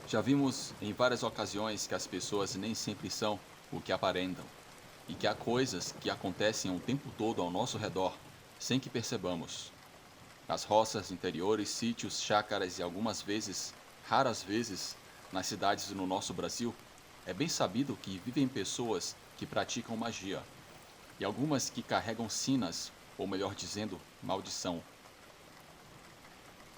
Já vimos em várias ocasiões que as pessoas nem sempre são o que aparentam, e que há coisas que acontecem o tempo todo ao nosso redor, sem que percebamos. Nas roças, interiores, sítios, chácaras e algumas vezes, raras vezes, nas cidades no nosso Brasil, é bem sabido que vivem pessoas que praticam magia, e algumas que carregam sinas, ou melhor dizendo, maldição.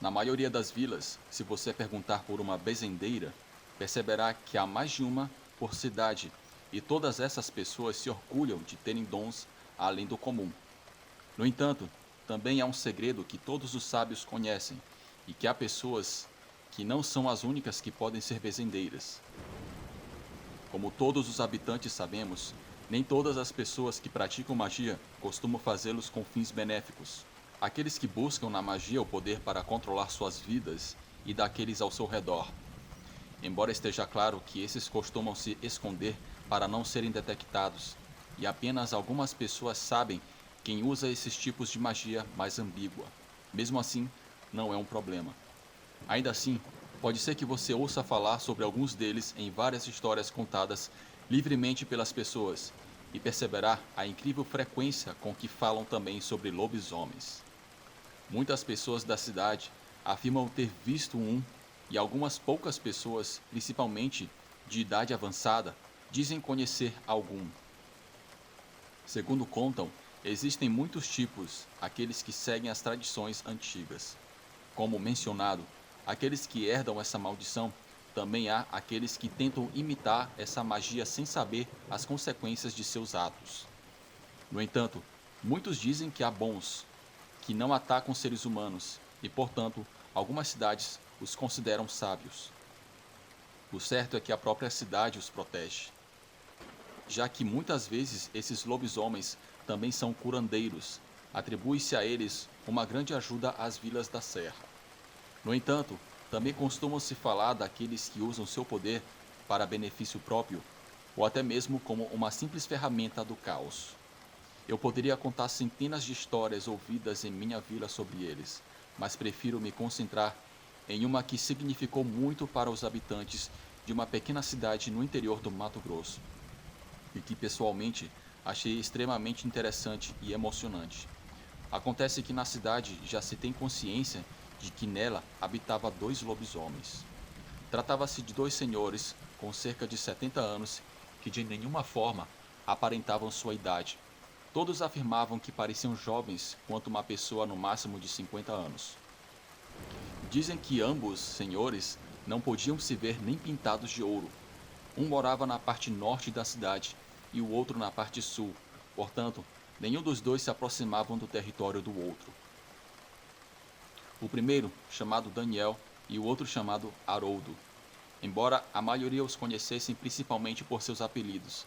Na maioria das vilas, se você perguntar por uma bezendeira, perceberá que há mais de uma por cidade, e todas essas pessoas se orgulham de terem dons além do comum. No entanto, também há um segredo que todos os sábios conhecem, e que há pessoas que não são as únicas que podem ser bezendeiras. Como todos os habitantes sabemos, nem todas as pessoas que praticam magia costumam fazê-los com fins benéficos. Aqueles que buscam na magia o poder para controlar suas vidas e daqueles ao seu redor. Embora esteja claro que esses costumam se esconder para não serem detectados, e apenas algumas pessoas sabem quem usa esses tipos de magia mais ambígua. Mesmo assim, não é um problema. Ainda assim, pode ser que você ouça falar sobre alguns deles em várias histórias contadas livremente pelas pessoas, e perceberá a incrível frequência com que falam também sobre lobisomens. Muitas pessoas da cidade afirmam ter visto um, e algumas poucas pessoas, principalmente de idade avançada, dizem conhecer algum. Segundo contam, existem muitos tipos, aqueles que seguem as tradições antigas. Como mencionado, aqueles que herdam essa maldição, também há aqueles que tentam imitar essa magia sem saber as consequências de seus atos. No entanto, muitos dizem que há bons, que não atacam seres humanos, e, portanto, algumas cidades os consideram sábios. O certo é que a própria cidade os protege, já que muitas vezes esses lobisomens também são curandeiros. Atribui-se a eles uma grande ajuda às vilas da Serra. No entanto, também costuma-se falar daqueles que usam seu poder para benefício próprio, ou até mesmo como uma simples ferramenta do caos. Eu poderia contar centenas de histórias ouvidas em minha vila sobre eles, mas prefiro me concentrar em uma que significou muito para os habitantes de uma pequena cidade no interior do Mato Grosso, e que pessoalmente achei extremamente interessante e emocionante. Acontece que na cidade já se tem consciência de que nela habitava dois lobisomens. Tratava-se de dois senhores com cerca de 70 anos que de nenhuma forma aparentavam sua idade. Todos afirmavam que pareciam jovens quanto uma pessoa no máximo de 50 anos. Dizem que ambos senhores não podiam se ver nem pintados de ouro. Um morava na parte norte da cidade e o outro na parte sul, portanto, nenhum dos dois se aproximavam do território do outro. O primeiro, chamado Daniel, e o outro chamado Haroldo. Embora a maioria os conhecessem principalmente por seus apelidos,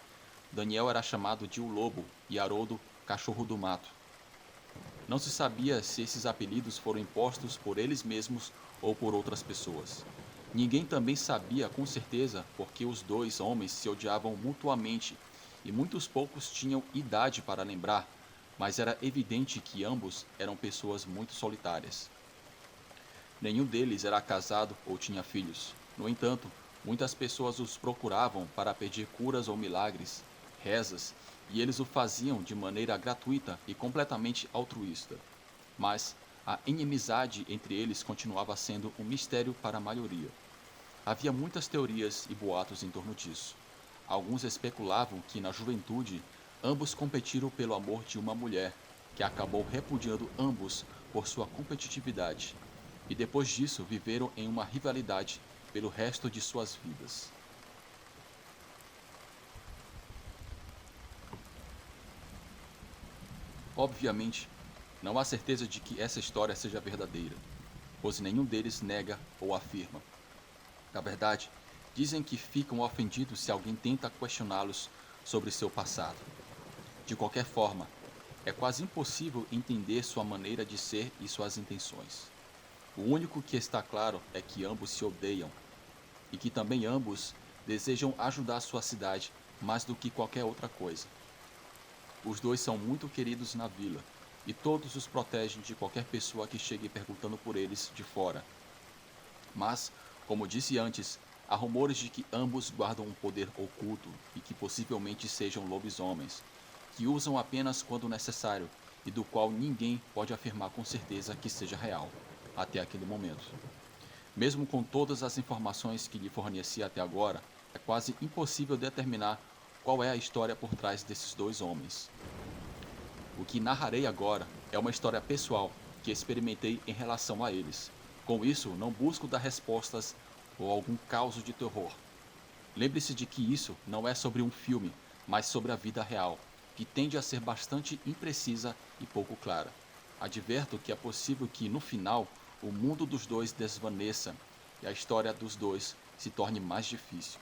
Daniel era chamado de o Lobo e Haroldo, Cachorro do Mato. Não se sabia se esses apelidos foram impostos por eles mesmos ou por outras pessoas. Ninguém também sabia com certeza porque os dois homens se odiavam mutuamente e muitos poucos tinham idade para lembrar, mas era evidente que ambos eram pessoas muito solitárias. Nenhum deles era casado ou tinha filhos. No entanto, muitas pessoas os procuravam para pedir curas ou milagres, rezas, e eles o faziam de maneira gratuita e completamente altruísta. Mas a inimizade entre eles continuava sendo um mistério para a maioria. Havia muitas teorias e boatos em torno disso. Alguns especulavam que na juventude ambos competiram pelo amor de uma mulher, que acabou repudiando ambos por sua competitividade, e depois disso viveram em uma rivalidade pelo resto de suas vidas. Obviamente, não há certeza de que essa história seja verdadeira, pois nenhum deles nega ou afirma. Na verdade, dizem que ficam ofendidos se alguém tenta questioná-los sobre seu passado. De qualquer forma, é quase impossível entender sua maneira de ser e suas intenções. O único que está claro é que ambos se odeiam e que também ambos desejam ajudar sua cidade mais do que qualquer outra coisa. Os dois são muito queridos na vila e todos os protegem de qualquer pessoa que chegue perguntando por eles de fora. Mas, como disse antes, Há rumores de que ambos guardam um poder oculto e que possivelmente sejam lobisomens, que usam apenas quando necessário e do qual ninguém pode afirmar com certeza que seja real, até aquele momento. Mesmo com todas as informações que lhe forneci até agora, é quase impossível determinar qual é a história por trás desses dois homens. O que narrarei agora é uma história pessoal que experimentei em relação a eles. Com isso, não busco dar respostas ou algum caos de terror. Lembre-se de que isso não é sobre um filme, mas sobre a vida real, que tende a ser bastante imprecisa e pouco clara. Adverto que é possível que, no final, o mundo dos dois desvaneça e a história dos dois se torne mais difícil.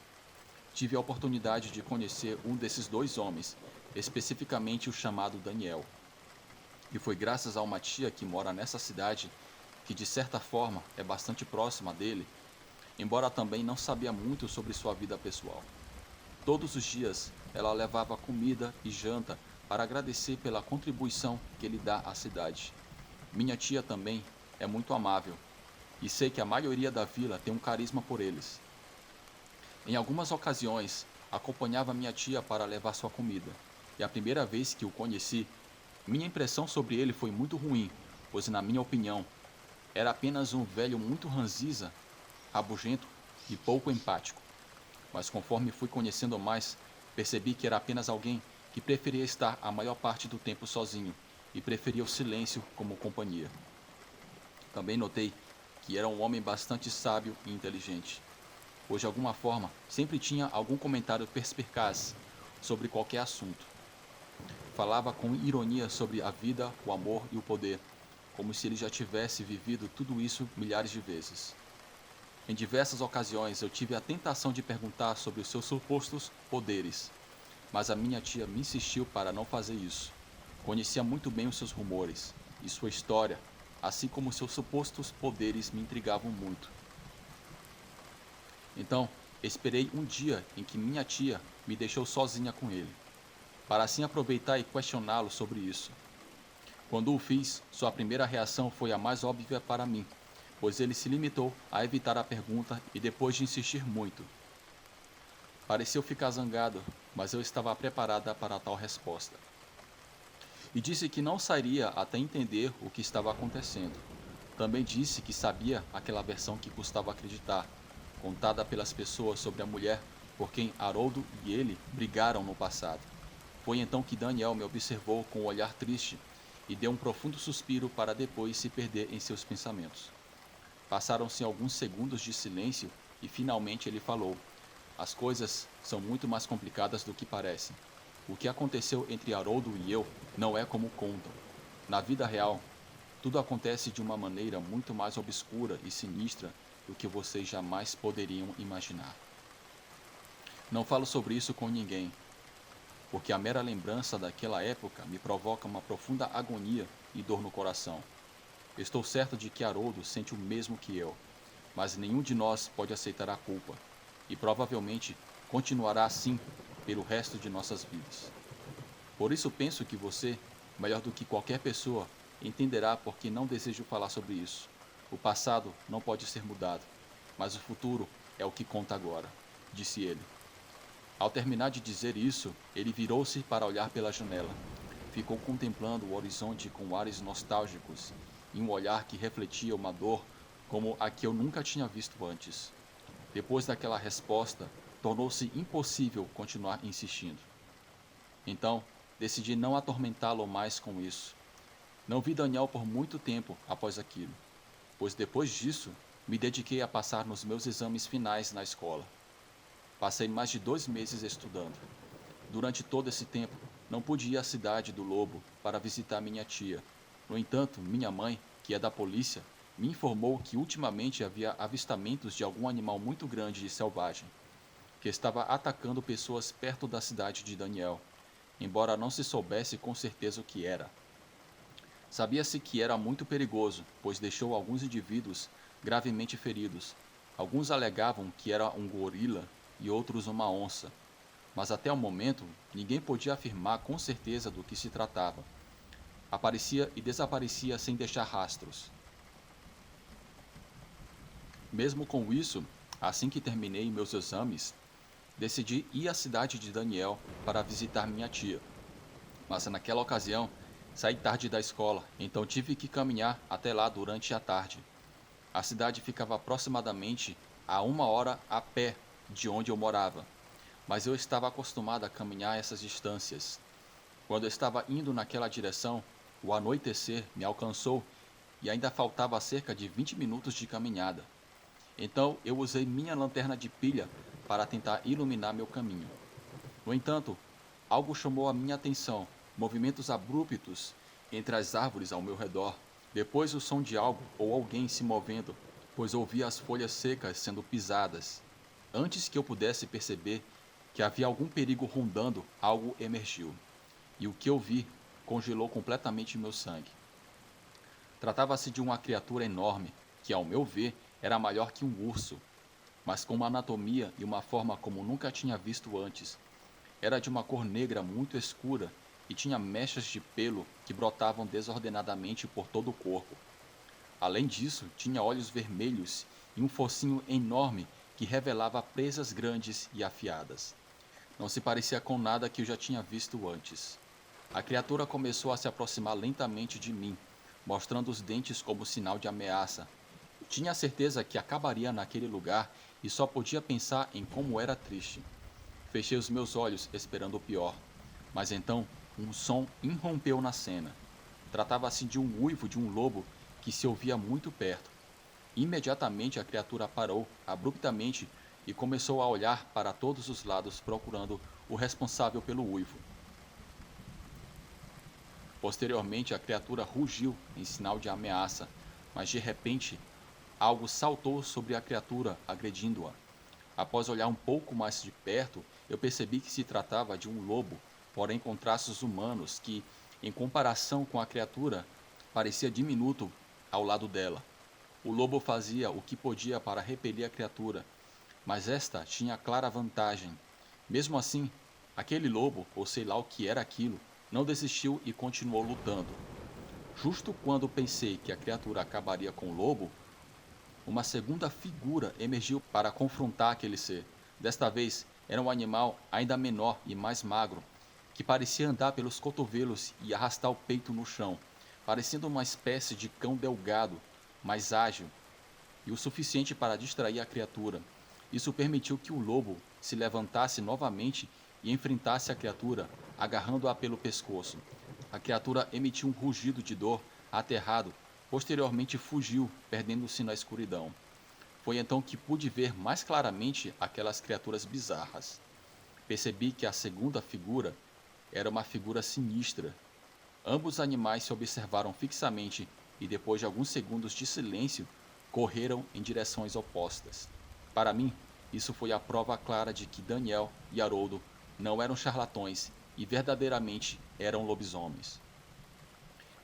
Tive a oportunidade de conhecer um desses dois homens, especificamente o chamado Daniel. E foi graças a uma tia que mora nessa cidade, que de certa forma é bastante próxima dele, embora também não sabia muito sobre sua vida pessoal. Todos os dias ela levava comida e janta para agradecer pela contribuição que ele dá à cidade. Minha tia também é muito amável, e sei que a maioria da vila tem um carisma por eles. Em algumas ocasiões, acompanhava minha tia para levar sua comida, e a primeira vez que o conheci, minha impressão sobre ele foi muito ruim, pois, na minha opinião, era apenas um velho muito ranzinza, rabugento e pouco empático. Mas conforme fui conhecendo mais, percebi que era apenas alguém que preferia estar a maior parte do tempo sozinho e preferia o silêncio como companhia. Também notei que era um homem bastante sábio e inteligente, pois de alguma forma sempre tinha algum comentário perspicaz sobre qualquer assunto. Falava com ironia sobre a vida, o amor e o poder, como se ele já tivesse vivido tudo isso milhares de vezes. Em diversas ocasiões eu tive a tentação de perguntar sobre os seus supostos poderes, mas a minha tia me insistiu para não fazer isso. Conhecia muito bem os seus rumores e sua história, assim como seus supostos poderes me intrigavam muito. Então, esperei um dia em que minha tia me deixou sozinha com ele, para assim aproveitar e questioná-lo sobre isso. Quando o fiz, sua primeira reação foi a mais óbvia para mim, pois ele se limitou a evitar a pergunta e depois de insistir muito. Pareceu ficar zangado, mas eu estava preparada para tal resposta. E disse que não sairia até entender o que estava acontecendo. Também disse que sabia aquela versão que custava acreditar, contada pelas pessoas sobre a mulher por quem Haroldo e ele brigaram no passado. Foi então que Daniel me observou com um olhar triste e deu um profundo suspiro para depois se perder em seus pensamentos. Passaram-se alguns segundos de silêncio e finalmente ele falou: "As coisas são muito mais complicadas do que parecem. O que aconteceu entre Haroldo e eu não é como contam. Na vida real, tudo acontece de uma maneira muito mais obscura e sinistra do que vocês jamais poderiam imaginar. Não falo sobre isso com ninguém, porque a mera lembrança daquela época me provoca uma profunda agonia e dor no coração. Estou certo de que Haroldo sente o mesmo que eu, mas nenhum de nós pode aceitar a culpa, e provavelmente continuará assim pelo resto de nossas vidas. Por isso penso que você, melhor do que qualquer pessoa, entenderá por que não desejo falar sobre isso. O passado não pode ser mudado, mas o futuro é o que conta agora", disse ele. Ao terminar de dizer isso, ele virou-se para olhar pela janela. Ficou contemplando o horizonte com ares nostálgicos e um olhar que refletia uma dor como a que eu nunca tinha visto antes. Depois daquela resposta, tornou-se impossível continuar insistindo. Então, decidi não atormentá-lo mais com isso. Não vi Daniel por muito tempo após aquilo, pois depois disso, me dediquei a passar nos meus exames finais na escola. Passei mais de 2 meses estudando. Durante todo esse tempo, não pude ir à cidade do Lobo para visitar minha tia. No entanto, minha mãe, que é da polícia, me informou que ultimamente havia avistamentos de algum animal muito grande e selvagem, que estava atacando pessoas perto da cidade de Daniel, embora não se soubesse com certeza o que era. Sabia-se que era muito perigoso, pois deixou alguns indivíduos gravemente feridos. Alguns alegavam que era um gorila e outros uma onça, mas até o momento ninguém podia afirmar com certeza do que se tratava. Aparecia e desaparecia sem deixar rastros. Mesmo com isso, Assim que terminei meus exames, decidi ir à cidade de Daniel para visitar minha tia. Mas naquela ocasião, saí tarde da escola, então tive que caminhar até lá durante a tarde. A cidade ficava aproximadamente a 1 hora a pé de onde eu morava, mas eu estava acostumado a caminhar essas distâncias. Quando eu estava indo naquela direção, o anoitecer me alcançou e ainda faltava cerca de 20 minutos de caminhada. Então eu usei minha lanterna de pilha para tentar iluminar meu caminho. No entanto, algo chamou a minha atenção: movimentos abruptos entre as árvores ao meu redor. Depois o som de algo ou alguém se movendo, pois ouvi as folhas secas sendo pisadas. Antes que eu pudesse perceber que havia algum perigo rondando, algo emergiu. E o que eu vi congelou completamente meu sangue. Tratava-se de uma criatura enorme, que, ao meu ver, era maior que um urso, mas com uma anatomia e uma forma como nunca tinha visto antes. Era de uma cor negra muito escura e tinha mechas de pelo que brotavam desordenadamente por todo o corpo. Além disso, tinha olhos vermelhos e um focinho enorme que revelava presas grandes e afiadas. Não se parecia com nada que eu já tinha visto antes. A criatura começou a se aproximar lentamente de mim, mostrando os dentes como sinal de ameaça. Tinha certeza que acabaria naquele lugar e só podia pensar em como era triste. Fechei os meus olhos esperando o pior, mas então um som irrompeu na cena. Tratava-se de um uivo de um lobo que se ouvia muito perto. Imediatamente a criatura parou abruptamente e começou a olhar para todos os lados procurando o responsável pelo uivo. Posteriormente, a criatura rugiu em sinal de ameaça, mas de repente algo saltou sobre a criatura, agredindo-a. Após olhar um pouco mais de perto, eu percebi que se tratava de um lobo, porém com traços humanos que, em comparação com a criatura, parecia diminuto ao lado dela. O lobo fazia o que podia para repelir a criatura, mas esta tinha clara vantagem. Mesmo assim, aquele lobo, ou sei lá o que era aquilo, não desistiu e continuou lutando. Justo quando pensei que a criatura acabaria com o lobo, uma segunda figura emergiu para confrontar aquele ser. Desta vez, era um animal ainda menor e mais magro, que parecia andar pelos cotovelos e arrastar o peito no chão, parecendo uma espécie de cão delgado, mais ágil, e o suficiente para distrair a criatura. Isso permitiu que o lobo se levantasse novamente e enfrentasse a criatura, agarrando-a pelo pescoço. A criatura emitiu um rugido de dor, aterrado. Posteriormente fugiu, perdendo-se na escuridão. Foi então que pude ver mais claramente aquelas criaturas bizarras. Percebi que a segunda figura era uma figura sinistra. Ambos os animais se observaram fixamente e, depois de alguns segundos de silêncio, correram em direções opostas. Para mim, isso foi a prova clara de que Daniel e Haroldo não eram charlatões e verdadeiramente eram lobisomens.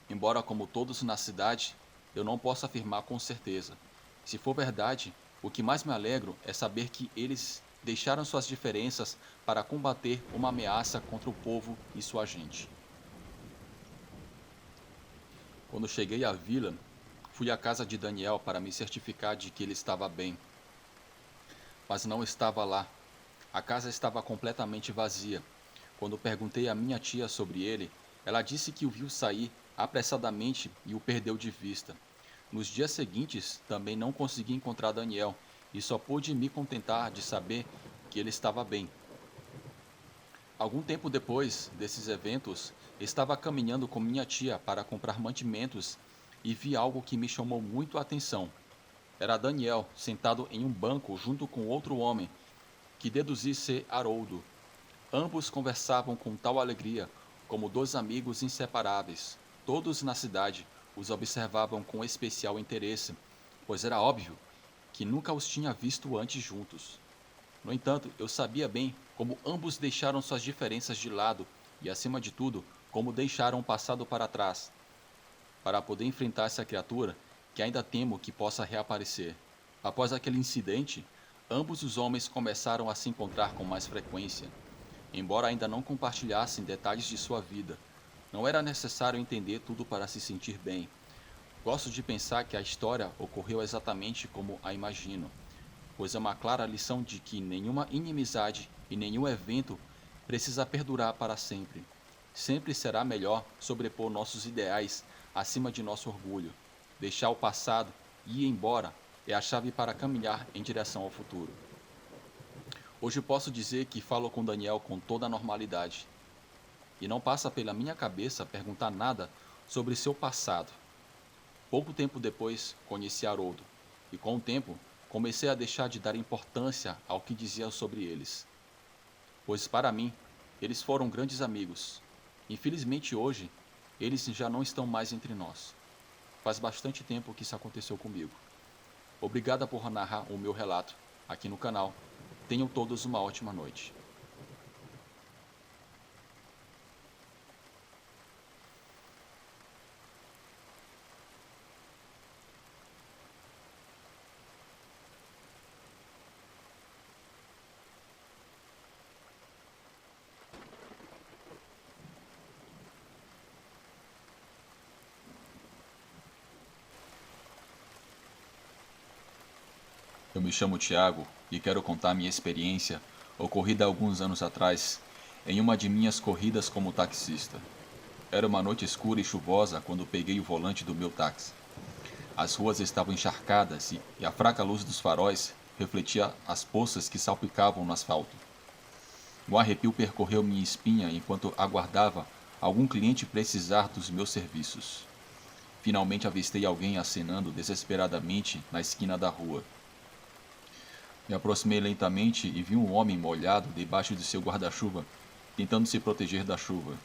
Embora, como todos na cidade, eu não posso afirmar com certeza. Se for verdade, o que mais me alegro é saber que eles deixaram suas diferenças para combater uma ameaça contra o povo e sua gente. Quando cheguei à vila, fui à casa de Daniel para me certificar de que ele estava bem, mas não estava lá. A casa estava completamente vazia. Quando perguntei à minha tia sobre ele, ela disse que o viu sair apressadamente e o perdeu de vista. Nos dias seguintes, também não consegui encontrar Daniel e só pude me contentar de saber que ele estava bem. Algum tempo depois desses eventos, estava caminhando com minha tia para comprar mantimentos e vi algo que me chamou muito a atenção. Era Daniel sentado em um banco junto com outro homem, que deduzi ser Haroldo. Ambos conversavam com tal alegria, como dois amigos inseparáveis. Todos na cidade os observavam com especial interesse, pois era óbvio que nunca os tinha visto antes juntos. No entanto, eu sabia bem como ambos deixaram suas diferenças de lado e, acima de tudo, como deixaram o passado para trás, para poder enfrentar essa criatura que ainda temo que possa reaparecer. Após aquele incidente, ambos os homens começaram a se encontrar com mais frequência. Embora ainda não compartilhassem detalhes de sua vida, não era necessário entender tudo para se sentir bem. Gosto de pensar que a história ocorreu exatamente como a imagino. pois é uma clara lição de que nenhuma inimizade e nenhum evento precisa perdurar para sempre. Sempre será melhor sobrepor nossos ideais acima de nosso orgulho. Deixar o passado e ir embora é a chave para caminhar em direção ao futuro. Hoje posso dizer que falo com Daniel com toda a normalidade, e não passa pela minha cabeça perguntar nada sobre seu passado. Pouco tempo depois, conheci Haroldo, e com o tempo, comecei a deixar de dar importância ao que dizia sobre eles, pois para mim, eles foram grandes amigos. Infelizmente hoje, eles já não estão mais entre nós. Faz bastante tempo que isso aconteceu comigo. Obrigada por narrar o meu relato aqui no canal. Tenham todos uma ótima noite. Eu me chamo Tiago e quero contar minha experiência ocorrida há alguns anos atrás em uma de minhas corridas como taxista. Era uma noite escura e chuvosa quando peguei o volante do meu táxi. As ruas estavam encharcadas e a fraca luz dos faróis refletia as poças que salpicavam no asfalto. Um arrepio percorreu minha espinha enquanto aguardava algum cliente precisar dos meus serviços. Finalmente avistei alguém acenando desesperadamente na esquina da rua. Me aproximei lentamente e vi um homem molhado debaixo de seu guarda-chuva, tentando se proteger da chuva.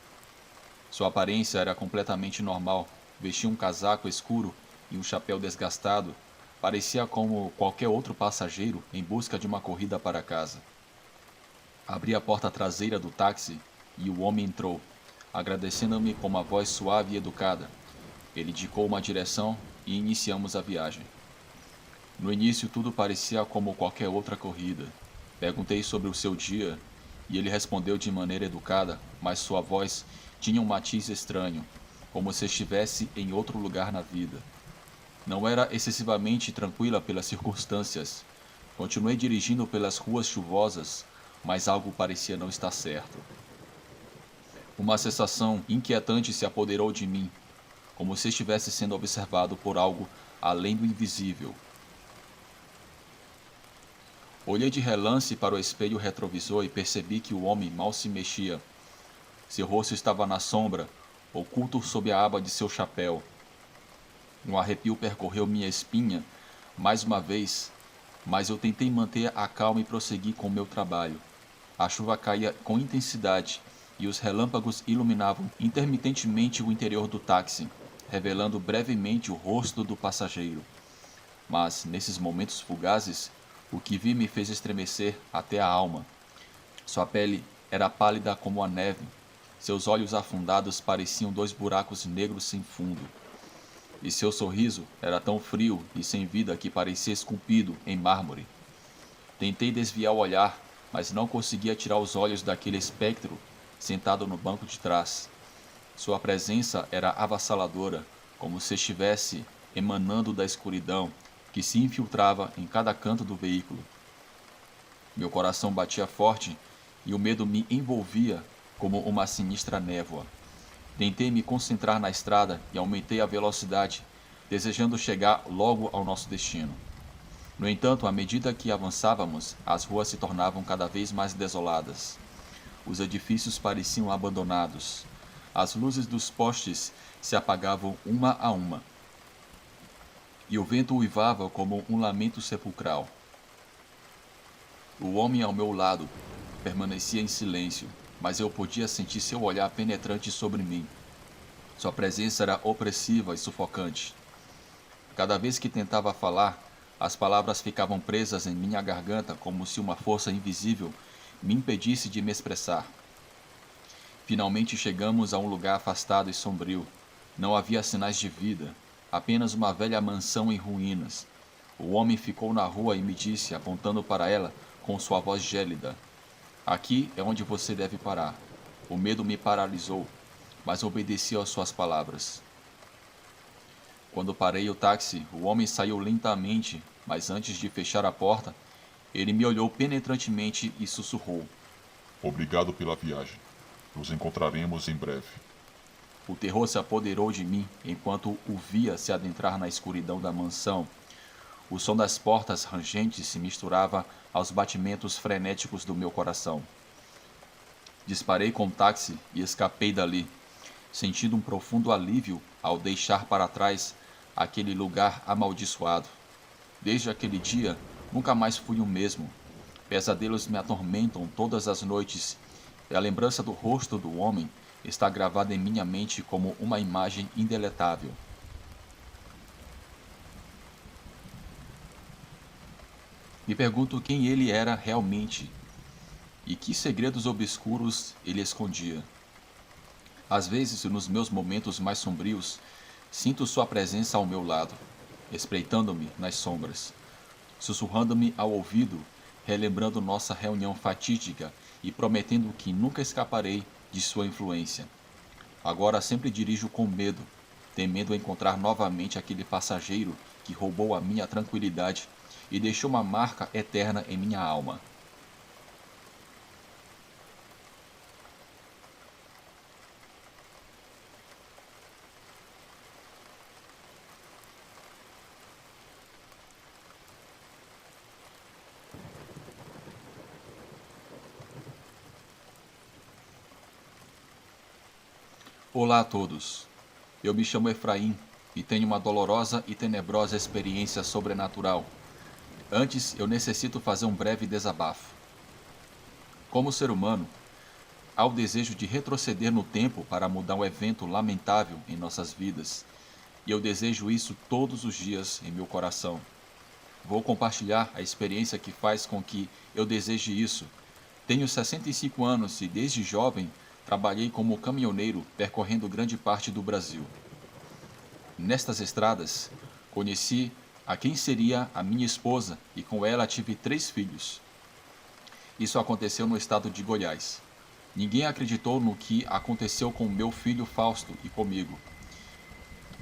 Sua aparência era completamente normal, vestia um casaco escuro e um chapéu desgastado. Parecia como qualquer outro passageiro em busca de uma corrida para casa. Abri a porta traseira do táxi e o homem entrou, agradecendo-me com uma voz suave e educada. Ele indicou uma direção e iniciamos a viagem. No início tudo parecia como qualquer outra corrida. Perguntei sobre o seu dia e ele respondeu de maneira educada, mas sua voz tinha um matiz estranho, como se estivesse em outro lugar na vida. Não era excessivamente tranquila pelas circunstâncias. Continuei dirigindo pelas ruas chuvosas, mas algo parecia não estar certo. Uma sensação inquietante se apoderou de mim, como se estivesse sendo observado por algo além do invisível. Olhei de relance para o espelho retrovisor e percebi que o homem mal se mexia. Seu rosto estava na sombra, oculto sob a aba de seu chapéu. Um arrepio percorreu minha espinha, mais uma vez, mas eu tentei manter a calma e prossegui com meu trabalho. A chuva caía com intensidade e os relâmpagos iluminavam intermitentemente o interior do táxi, revelando brevemente o rosto do passageiro. Mas, nesses momentos fugazes, o que vi me fez estremecer até a alma. Sua pele era pálida como a neve. Seus olhos afundados pareciam dois buracos negros sem fundo. E seu sorriso era tão frio e sem vida que parecia esculpido em mármore. Tentei desviar o olhar, mas não conseguia tirar os olhos daquele espectro sentado no banco de trás. Sua presença era avassaladora, como se estivesse emanando da escuridão que se infiltrava em cada canto do veículo. Meu coração batia forte e o medo me envolvia como uma sinistra névoa. Tentei me concentrar na estrada e aumentei a velocidade, desejando chegar logo ao nosso destino. No entanto, à medida que avançávamos, as ruas se tornavam cada vez mais desoladas. Os edifícios pareciam abandonados. As luzes dos postes se apagavam uma a uma. E o vento uivava como um lamento sepulcral. O homem ao meu lado permanecia em silêncio, mas eu podia sentir seu olhar penetrante sobre mim. Sua presença era opressiva e sufocante. Cada vez que tentava falar, as palavras ficavam presas em minha garganta como se uma força invisível me impedisse de me expressar. Finalmente chegamos a um lugar afastado e sombrio. Não havia sinais de vida. Apenas uma velha mansão em ruínas. O homem ficou na rua e me disse, apontando para ela com sua voz gélida: "Aqui é onde você deve parar." O medo me paralisou, mas obedeci às suas palavras. Quando parei o táxi, o homem saiu lentamente, mas antes de fechar a porta, Ele me olhou penetrantemente e sussurrou. Obrigado pela viagem. Nos encontraremos em breve. O terror se apoderou de mim enquanto o via se adentrar na escuridão da mansão. O som das portas rangentes se misturava aos batimentos frenéticos do meu coração. Disparei com o táxi e escapei dali, sentindo um profundo alívio ao deixar para trás aquele lugar amaldiçoado. Desde aquele dia, nunca mais fui o mesmo. Pesadelos me atormentam todas as noites, e a lembrança do rosto do homem está gravada em minha mente como uma imagem indeletável. Me pergunto quem ele era realmente e que segredos obscuros ele escondia. Às vezes, nos meus momentos mais sombrios, sinto sua presença ao meu lado, espreitando-me nas sombras, sussurrando-me ao ouvido, relembrando nossa reunião fatídica e prometendo que nunca escaparei de sua influência. Agora sempre dirijo com medo, temendo encontrar novamente aquele passageiro que roubou a minha tranquilidade e deixou uma marca eterna em minha alma. Olá a todos. Eu me chamo Efraim e tenho uma dolorosa e tenebrosa experiência sobrenatural. Antes, eu necessito fazer um breve desabafo. Como ser humano, há o desejo de retroceder no tempo para mudar um evento lamentável em nossas vidas, e eu desejo isso todos os dias em meu coração. Vou compartilhar a experiência que faz com que eu deseje isso. Tenho 65 anos e desde jovem trabalhei como caminhoneiro percorrendo grande parte do Brasil. Nestas estradas, conheci a quem seria a minha esposa e com ela tive 3 filhos. Isso aconteceu no estado de Goiás. Ninguém acreditou no que aconteceu com meu filho Fausto e comigo.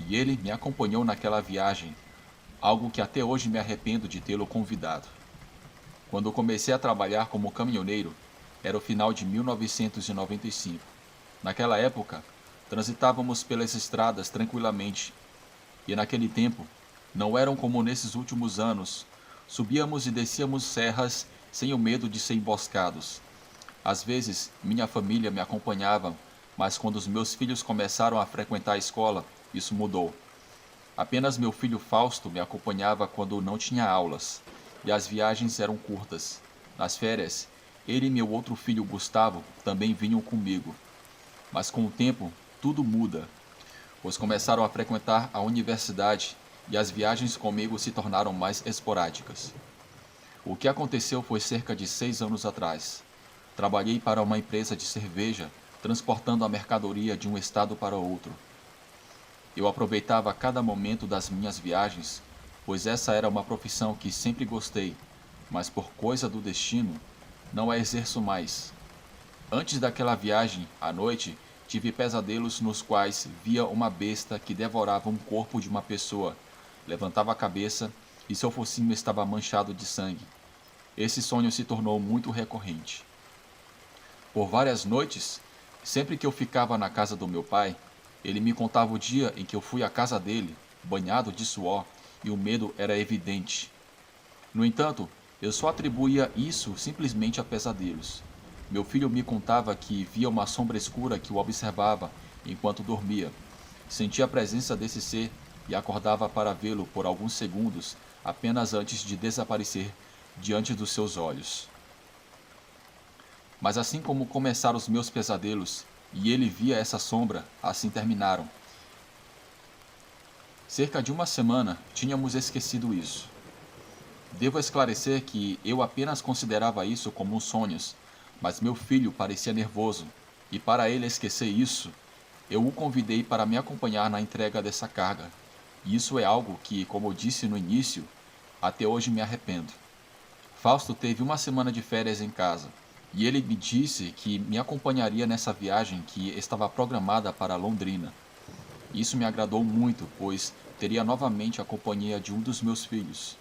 E ele me acompanhou naquela viagem, algo que até hoje me arrependo de tê-lo convidado. Quando comecei a trabalhar como caminhoneiro, era o final de 1995. Naquela época, transitávamos pelas estradas tranquilamente, e naquele tempo, não eram como nesses últimos anos, subíamos e descíamos serras sem o medo de ser emboscados. Às vezes, minha família me acompanhava, mas quando os meus filhos começaram a frequentar a escola, isso mudou. Apenas meu filho Fausto me acompanhava quando não tinha aulas, e as viagens eram curtas. Nas férias, ele e meu outro filho Gustavo também vinham comigo. Mas com o tempo, tudo muda, pois começaram a frequentar a universidade e as viagens comigo se tornaram mais esporádicas. O que aconteceu foi cerca de 6 anos atrás. Trabalhei para uma empresa de cerveja, transportando a mercadoria de um estado para outro. Eu aproveitava cada momento das minhas viagens, pois essa era uma profissão que sempre gostei, mas por coisa do destino, não a exerço mais. Antes daquela viagem, à noite, tive pesadelos nos quais via uma besta que devorava um corpo de uma pessoa, levantava a cabeça e seu focinho estava manchado de sangue. Esse sonho se tornou muito recorrente. Por várias noites, sempre que eu ficava na casa do meu pai, ele me contava o dia em que eu fui à casa dele, banhado de suor, e o medo era evidente. No entanto, eu só atribuía isso simplesmente a pesadelos. Meu filho me contava que via uma sombra escura que o observava enquanto dormia. Sentia a presença desse ser e acordava para vê-lo por alguns segundos, apenas antes de desaparecer diante dos seus olhos. Mas assim como começaram os meus pesadelos, e ele via essa sombra, assim terminaram. Cerca de uma semana, tínhamos esquecido isso. Devo esclarecer que eu apenas considerava isso como sonhos, mas meu filho parecia nervoso, e para ele esquecer isso, eu o convidei para me acompanhar na entrega dessa carga. E isso é algo que, como eu disse no início, até hoje me arrependo. Fausto teve uma semana de férias em casa, e ele me disse que me acompanharia nessa viagem que estava programada para Londrina. Isso me agradou muito, pois teria novamente a companhia de um dos meus filhos.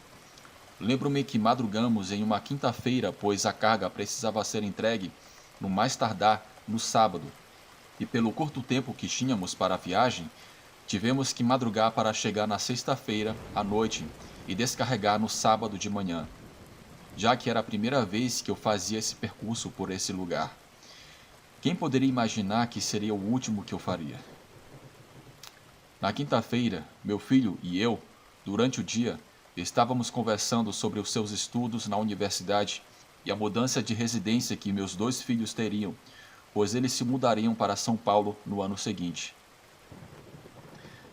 Lembro-me que madrugamos em uma quinta-feira, pois a carga precisava ser entregue, no mais tardar, no sábado, e pelo curto tempo que tínhamos para a viagem, tivemos que madrugar para chegar na sexta-feira à noite e descarregar no sábado de manhã, já que era a primeira vez que eu fazia esse percurso por esse lugar. Quem poderia imaginar que seria o último que eu faria? Na quinta-feira, meu filho e eu, durante o dia, estávamos conversando sobre os seus estudos na universidade e a mudança de residência que meus dois filhos teriam, pois eles se mudariam para São Paulo no ano seguinte.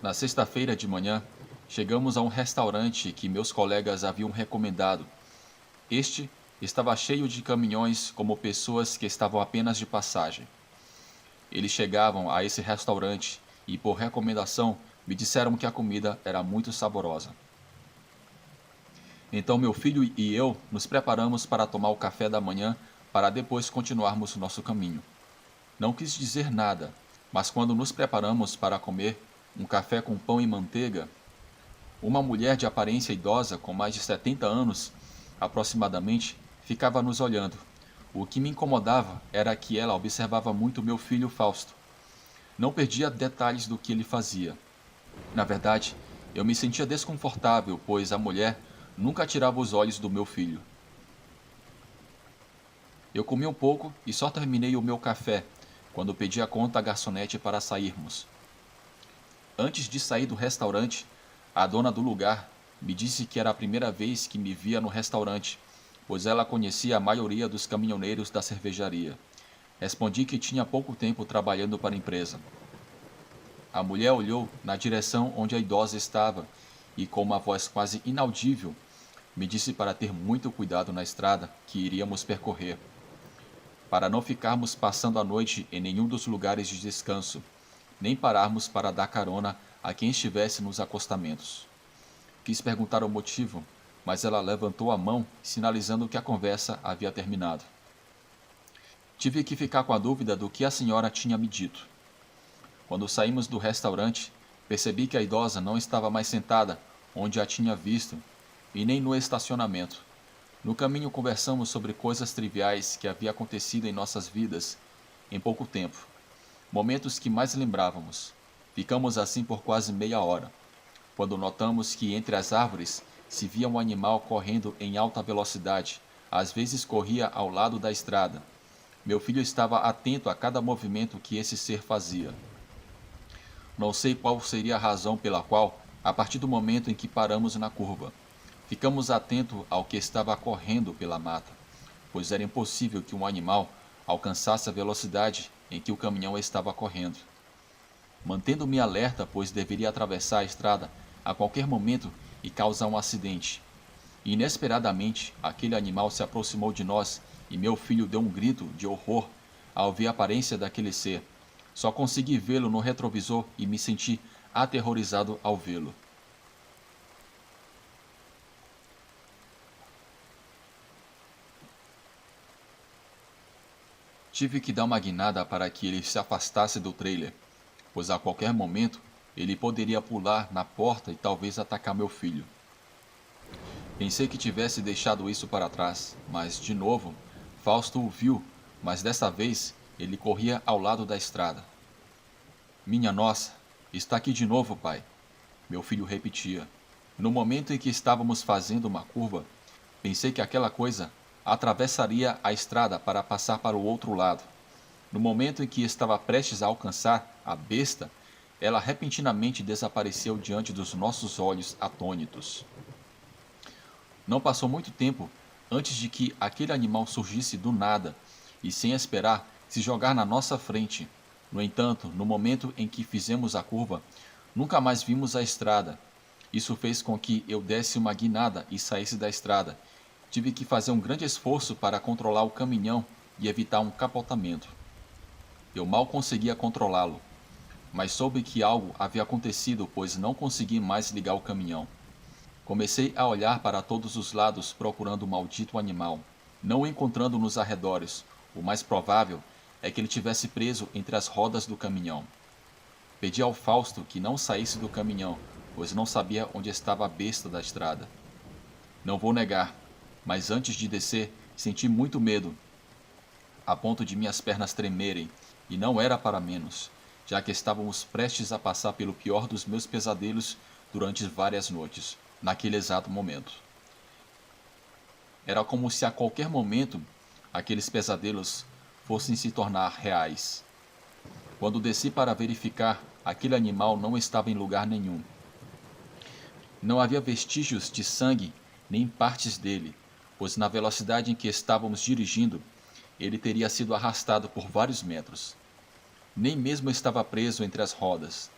Na sexta-feira de manhã, chegamos a um restaurante que meus colegas haviam recomendado. Este estava cheio de caminhões como pessoas que estavam apenas de passagem. Eles chegavam a esse restaurante e, por recomendação, me disseram que a comida era muito saborosa. Então meu filho e eu nos preparamos para tomar o café da manhã para depois continuarmos nosso caminho. Não quis dizer nada, mas quando nos preparamos para comer um café com pão e manteiga, uma mulher de aparência idosa, com mais de 70 anos aproximadamente, ficava nos olhando. O que me incomodava era que ela observava muito meu filho Fausto. Não perdia detalhes do que ele fazia. Na verdade, eu me sentia desconfortável, pois a mulher nunca tirava os olhos do meu filho. Eu comi um pouco e só terminei o meu café quando pedi a conta à garçonete para sairmos. Antes de sair do restaurante, a dona do lugar me disse que era a primeira vez que me via no restaurante, pois ela conhecia a maioria dos caminhoneiros da cervejaria. Respondi que tinha pouco tempo trabalhando para a empresa. A mulher olhou na direção onde a idosa estava e, com uma voz quase inaudível, me disse para ter muito cuidado na estrada que iríamos percorrer, para não ficarmos passando a noite em nenhum dos lugares de descanso, nem pararmos para dar carona a quem estivesse nos acostamentos. Quis perguntar o motivo, mas ela levantou a mão, sinalizando que a conversa havia terminado. Tive que ficar com a dúvida do que a senhora tinha me dito. Quando saímos do restaurante, percebi que a idosa não estava mais sentada onde a tinha visto, e nem no estacionamento. No caminho conversamos sobre coisas triviais que havia acontecido em nossas vidas em pouco tempo, momentos que mais lembrávamos. Ficamos assim por quase meia hora, quando notamos que entre as árvores se via um animal correndo em alta velocidade, às vezes corria ao lado da estrada. Meu filho estava atento a cada movimento que esse ser fazia. Não sei qual seria a razão pela qual, a partir do momento em que paramos na curva, ficamos atentos ao que estava correndo pela mata, pois era impossível que um animal alcançasse a velocidade em que o caminhão estava correndo. Mantendo-me alerta, pois deveria atravessar a estrada a qualquer momento e causar um acidente. Inesperadamente, aquele animal se aproximou de nós e meu filho deu um grito de horror ao ver a aparência daquele ser. Só consegui vê-lo no retrovisor e me senti aterrorizado ao vê-lo. Tive que dar uma guinada para que ele se afastasse do trailer, pois a qualquer momento ele poderia pular na porta e talvez atacar meu filho. Pensei que tivesse deixado isso para trás, mas, de novo, Fausto o viu, mas desta vez ele corria ao lado da estrada. Minha nossa, está aqui de novo, pai, meu filho repetia. No momento em que estávamos fazendo uma curva, pensei que aquela coisa atravessaria a estrada para passar para o outro lado. No momento em que estava prestes a alcançar a besta, ela repentinamente desapareceu diante dos nossos olhos atônitos. Não passou muito tempo antes de que aquele animal surgisse do nada e, sem esperar, se jogar na nossa frente. No entanto, no momento em que fizemos a curva, nunca mais vimos a estrada. Isso fez com que eu desse uma guinada e saísse da estrada. Tive que fazer um grande esforço para controlar o caminhão e evitar um capotamento. Eu mal conseguia controlá-lo, mas soube que algo havia acontecido, pois não consegui mais ligar o caminhão. Comecei a olhar para todos os lados procurando o maldito animal, não o encontrando nos arredores. O mais provável é que ele tivesse preso entre as rodas do caminhão. Pedi ao Fausto que não saísse do caminhão, pois não sabia onde estava a besta da estrada. Não vou negar, mas antes de descer, senti muito medo, a ponto de minhas pernas tremerem, e não era para menos, já que estávamos prestes a passar pelo pior dos meus pesadelos durante várias noites, naquele exato momento. Era como se a qualquer momento aqueles pesadelos fossem se tornar reais. Quando desci para verificar, aquele animal não estava em lugar nenhum. Não havia vestígios de sangue nem partes dele, pois na velocidade em que estávamos dirigindo, ele teria sido arrastado por vários metros. Nem mesmo estava preso entre as rodas.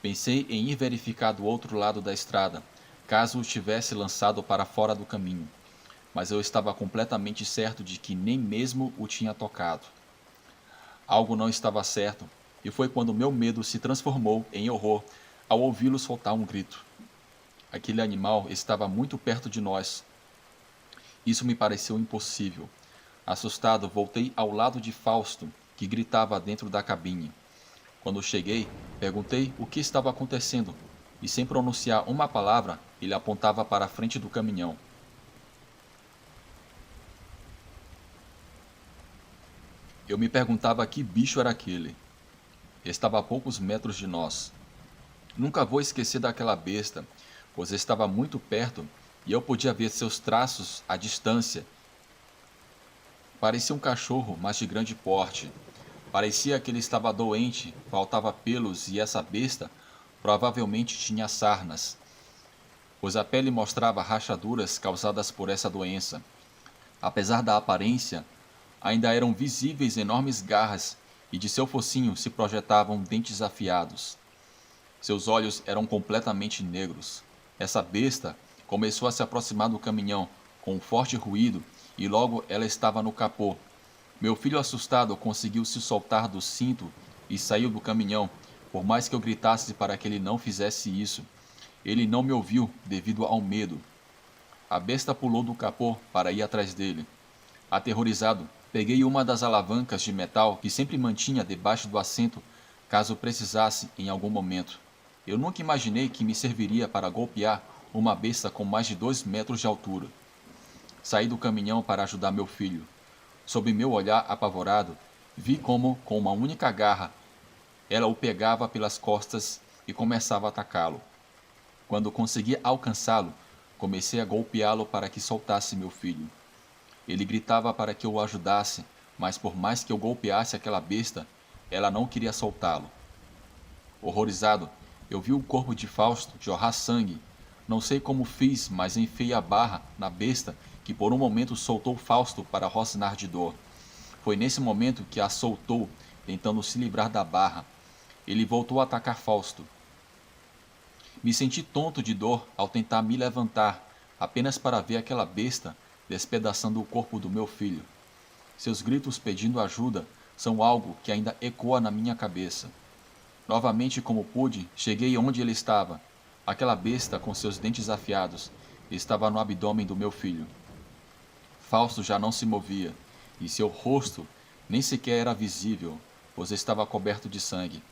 Pensei em ir verificar do outro lado da estrada, caso o tivesse lançado para fora do caminho, mas eu estava completamente certo de que nem mesmo o tinha tocado. Algo não estava certo, e foi quando meu medo se transformou em horror ao ouvi-lo soltar um grito. Aquele animal estava muito perto de nós. Isso me pareceu impossível. Assustado, voltei ao lado de Fausto, que gritava dentro da cabine. Quando cheguei, perguntei o que estava acontecendo, e sem pronunciar uma palavra, ele apontava para a frente do caminhão. Eu me perguntava que bicho era aquele. Estava a poucos metros de nós. Nunca vou esquecer daquela besta, pois estava muito perto e eu podia ver seus traços à distância. Parecia um cachorro, mas de grande porte. Parecia que ele estava doente, faltava pelos e essa besta provavelmente tinha sarnas, pois a pele mostrava rachaduras causadas por essa doença. Apesar da aparência, ainda eram visíveis enormes garras e de seu focinho se projetavam dentes afiados. Seus olhos eram completamente negros. Essa besta começou a se aproximar do caminhão com um forte ruído e logo ela estava no capô. Meu filho assustado conseguiu se soltar do cinto e saiu do caminhão, por mais que eu gritasse para que ele não fizesse isso. Ele não me ouviu devido ao medo. A besta pulou do capô para ir atrás dele. Aterrorizado, peguei uma das alavancas de metal que sempre mantinha debaixo do assento caso precisasse em algum momento. Eu nunca imaginei que me serviria para golpear uma besta com mais de 2 metros de altura. Saí do caminhão para ajudar meu filho. Sob meu olhar apavorado, vi como, com uma única garra, ela o pegava pelas costas e começava a atacá-lo. Quando consegui alcançá-lo, comecei a golpeá-lo para que soltasse meu filho. Ele gritava para que eu o ajudasse, mas por mais que eu golpeasse aquela besta, ela não queria soltá-lo. Horrorizado, eu vi o corpo de Fausto jorrar sangue. Não sei como fiz, mas enfiei a barra na besta que por um momento soltou Fausto para rosnar de dor. Foi nesse momento que a soltou, tentando se livrar da barra. Ele voltou a atacar Fausto. Me senti tonto de dor ao tentar me levantar, apenas para ver aquela besta despedaçando o corpo do meu filho. Seus gritos pedindo ajuda são algo que ainda ecoa na minha cabeça. Novamente, como pude, cheguei onde ele estava. Aquela besta com seus dentes afiados estava no abdômen do meu filho. Fausto já não se movia, e seu rosto nem sequer era visível, pois estava coberto de sangue.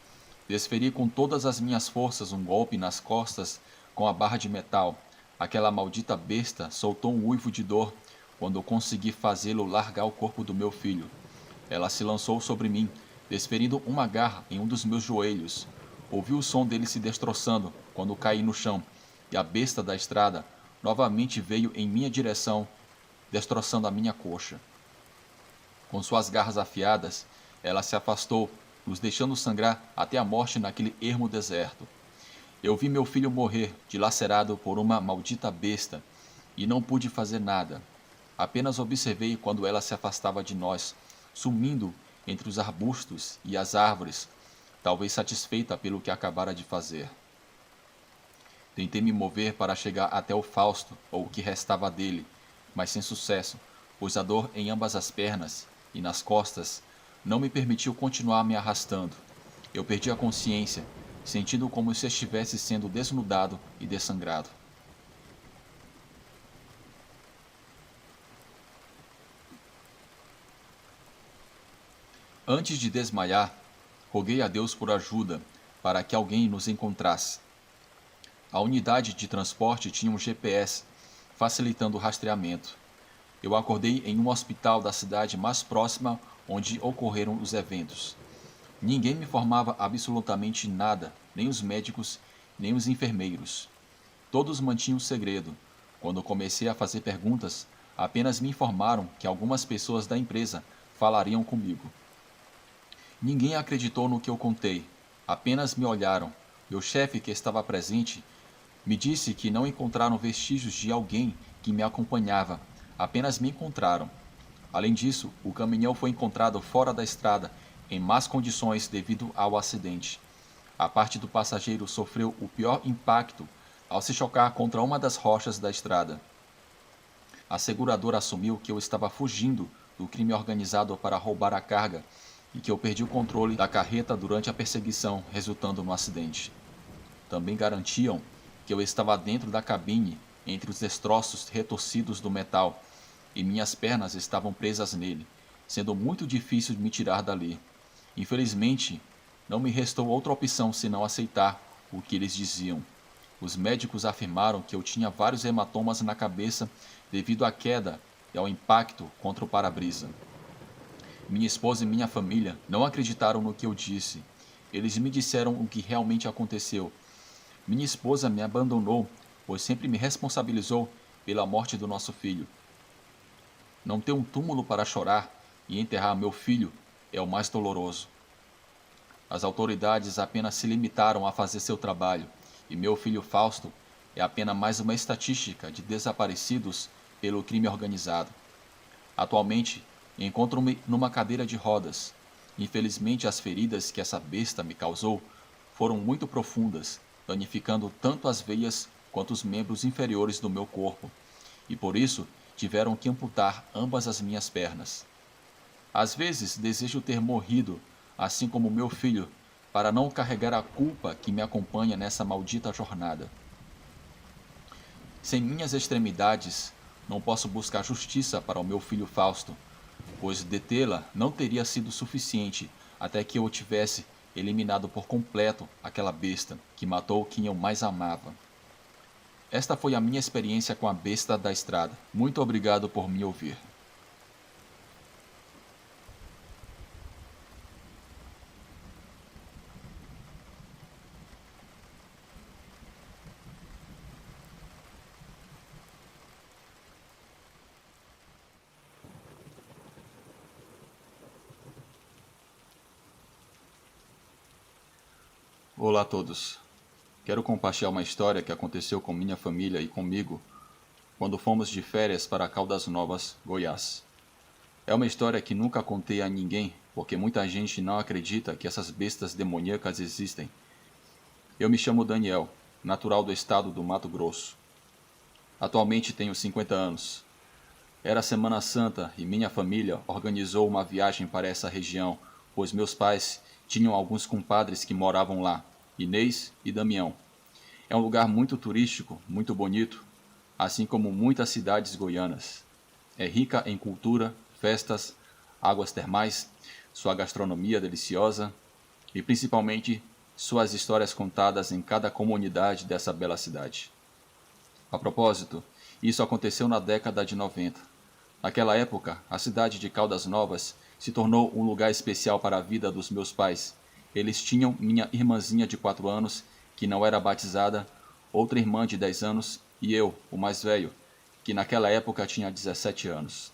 Desferi com todas as minhas forças um golpe nas costas com a barra de metal. Aquela maldita besta soltou um uivo de dor quando eu consegui fazê-lo largar o corpo do meu filho. Ela se lançou sobre mim, desferindo uma garra em um dos meus joelhos. Ouvi o som dele se destroçando quando caí no chão, e a besta da estrada novamente veio em minha direção, destroçando a minha coxa. Com suas garras afiadas, ela se afastou, nos deixando sangrar até a morte naquele ermo deserto. Eu vi meu filho morrer, dilacerado por uma maldita besta, e não pude fazer nada. Apenas observei quando ela se afastava de nós, sumindo entre os arbustos e as árvores, talvez satisfeita pelo que acabara de fazer. Tentei me mover para chegar até o Fausto, ou o que restava dele, mas sem sucesso, pois a dor em ambas as pernas e nas costas não me permitiu continuar me arrastando. Eu perdi a consciência, sentindo como se estivesse sendo desnudado e dessangrado. Antes de desmaiar, roguei a Deus por ajuda, para que alguém nos encontrasse. A unidade de transporte tinha um GPS, facilitando o rastreamento. Eu acordei em um hospital da cidade mais próxima onde ocorreram os eventos. Ninguém me informava absolutamente nada, nem os médicos, nem os enfermeiros. Todos mantinham segredo. Quando comecei a fazer perguntas, apenas me informaram que algumas pessoas da empresa falariam comigo. Ninguém acreditou no que eu contei, apenas me olharam. Meu chefe, que estava presente, me disse que não encontraram vestígios de alguém que me acompanhava, apenas me encontraram. Além disso, o caminhão foi encontrado fora da estrada, em más condições devido ao acidente. A parte do passageiro sofreu o pior impacto ao se chocar contra uma das rochas da estrada. A seguradora assumiu que eu estava fugindo do crime organizado para roubar a carga e que eu perdi o controle da carreta durante a perseguição, resultando no acidente. Também garantiam que eu estava dentro da cabine, entre os destroços retorcidos do metal, e minhas pernas estavam presas nele, sendo muito difícil de me tirar dali. Infelizmente, não me restou outra opção senão aceitar o que eles diziam. Os médicos afirmaram que eu tinha vários hematomas na cabeça devido à queda e ao impacto contra o para-brisa. Minha esposa e minha família não acreditaram no que eu disse. Eles me disseram o que realmente aconteceu. Minha esposa me abandonou, pois sempre me responsabilizou pela morte do nosso filho. Não ter um túmulo para chorar e enterrar meu filho é o mais doloroso. As autoridades apenas se limitaram a fazer seu trabalho, e meu filho Fausto é apenas mais uma estatística de desaparecidos pelo crime organizado. Atualmente, encontro-me numa cadeira de rodas. Infelizmente, as feridas que essa besta me causou foram muito profundas, danificando tanto as veias quanto os membros inferiores do meu corpo, e por isso tiveram que amputar ambas as minhas pernas. Às vezes desejo ter morrido, assim como meu filho, para não carregar a culpa que me acompanha nessa maldita jornada. Sem minhas extremidades, não posso buscar justiça para o meu filho Fausto, pois detê-la não teria sido suficiente até que eu tivesse eliminado por completo aquela besta que matou quem eu mais amava. Esta foi a minha experiência com a besta da estrada. Muito obrigado por me ouvir. Olá a todos. Quero compartilhar uma história que aconteceu com minha família e comigo quando fomos de férias para Caldas Novas, Goiás. É uma história que nunca contei a ninguém, porque muita gente não acredita que essas bestas demoníacas existem. Eu me chamo Daniel, natural do estado do Mato Grosso. Atualmente tenho 50 anos. Era Semana Santa e minha família organizou uma viagem para essa região, pois meus pais tinham alguns compadres que moravam lá, Inês e Damião. É um lugar muito turístico, muito bonito, assim como muitas cidades goianas. É rica em cultura, festas, águas termais, sua gastronomia deliciosa e principalmente suas histórias contadas em cada comunidade dessa bela cidade. A propósito, isso aconteceu na década de 90. Naquela época, a cidade de Caldas Novas se tornou um lugar especial para a vida dos meus pais. Eles tinham minha irmãzinha de 4 anos, que não era batizada, outra irmã de 10 anos e eu, o mais velho, que naquela época tinha 17 anos.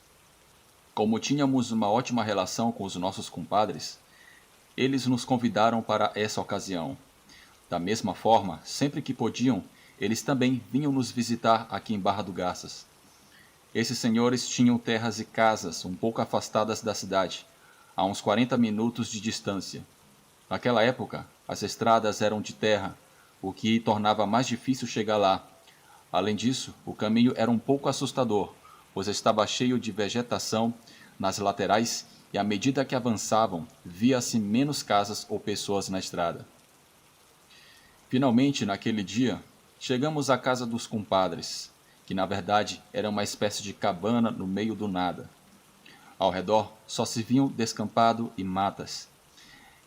Como tínhamos uma ótima relação com os nossos compadres, eles nos convidaram para essa ocasião. Da mesma forma, sempre que podiam, eles também vinham nos visitar aqui em Barra do Garças. Esses senhores tinham terras e casas um pouco afastadas da cidade, a uns 40 minutos de distância. Naquela época, as estradas eram de terra, o que tornava mais difícil chegar lá. Além disso, o caminho era um pouco assustador, pois estava cheio de vegetação nas laterais e à medida que avançavam, via-se menos casas ou pessoas na estrada. Finalmente, naquele dia, chegamos à casa dos compadres, que na verdade era uma espécie de cabana no meio do nada. Ao redor só se viam descampado e matas.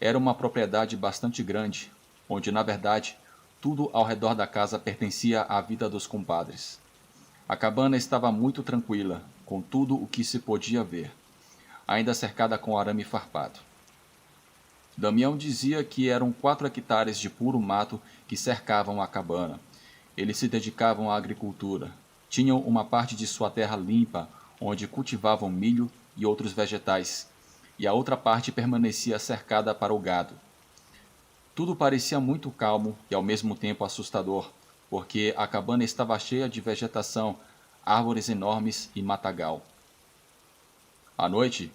Era uma propriedade bastante grande, onde na verdade tudo ao redor da casa pertencia à vida dos compadres. A cabana estava muito tranquila, com tudo o que se podia ver, ainda cercada com arame farpado. Damião dizia que eram 4 hectares de puro mato que cercavam a cabana. Eles se dedicavam à agricultura. Tinham uma parte de sua terra limpa, onde cultivavam milho e outros vegetais, e a outra parte permanecia cercada para o gado. Tudo parecia muito calmo e ao mesmo tempo assustador, porque a cabana estava cheia de vegetação, árvores enormes e matagal. À noite,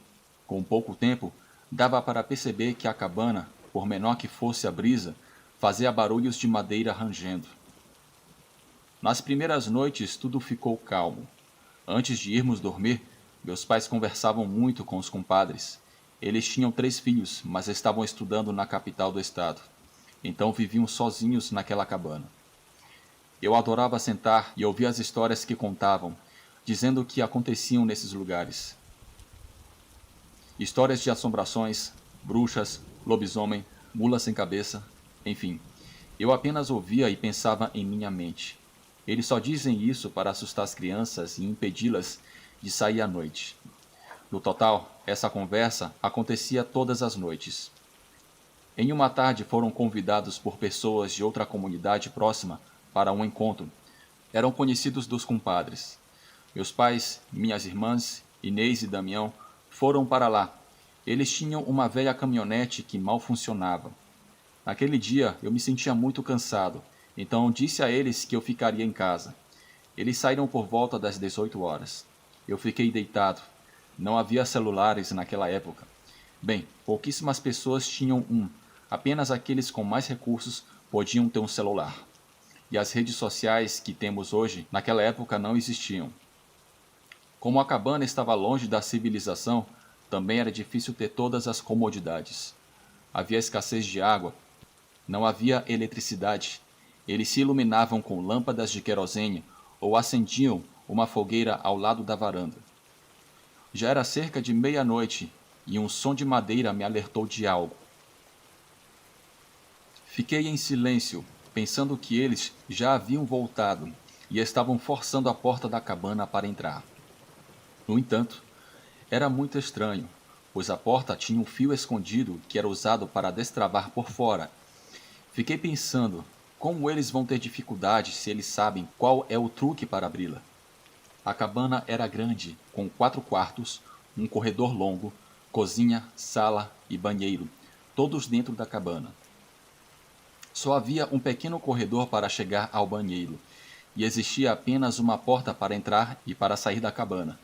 com pouco tempo, dava para perceber que a cabana, por menor que fosse a brisa, fazia barulhos de madeira rangendo. Nas primeiras noites tudo ficou calmo. Antes de irmos dormir, meus pais conversavam muito com os compadres. Eles tinham 3 filhos, mas estavam estudando na capital do estado. Então viviam sozinhos naquela cabana. Eu adorava sentar e ouvir as histórias que contavam, dizendo que aconteciam nesses lugares. Histórias de assombrações, bruxas, lobisomem, mula sem cabeça, enfim. Eu apenas ouvia e pensava em minha mente. Eles só dizem isso para assustar as crianças e impedi-las de sair à noite. No total, essa conversa acontecia todas as noites. Em uma tarde foram convidados por pessoas de outra comunidade próxima para um encontro. Eram conhecidos dos compadres. Meus pais, minhas irmãs, Inês e Damião, foram para lá. Eles tinham uma velha caminhonete que mal funcionava. Naquele dia eu me sentia muito cansado, então disse a eles que eu ficaria em casa. Eles saíram por volta das 18 horas. Eu fiquei deitado. Não havia celulares naquela época. Bem, pouquíssimas pessoas tinham um. Apenas aqueles com mais recursos podiam ter um celular. E as redes sociais que temos hoje, naquela época não existiam. Como a cabana estava longe da civilização, também era difícil ter todas as comodidades. Havia escassez de água, não havia eletricidade. Eles se iluminavam com lâmpadas de querosene ou acendiam uma fogueira ao lado da varanda. Já era cerca de meia-noite e um som de madeira me alertou de algo. Fiquei em silêncio, pensando que eles já haviam voltado e estavam forçando a porta da cabana para entrar. No entanto, era muito estranho, pois a porta tinha um fio escondido que era usado para destravar por fora. Fiquei pensando, como eles vão ter dificuldade se eles sabem qual é o truque para abri-la? A cabana era grande, com 4 quartos, um corredor longo, cozinha, sala e banheiro, todos dentro da cabana. Só havia um pequeno corredor para chegar ao banheiro, e existia apenas uma porta para entrar e para sair da cabana.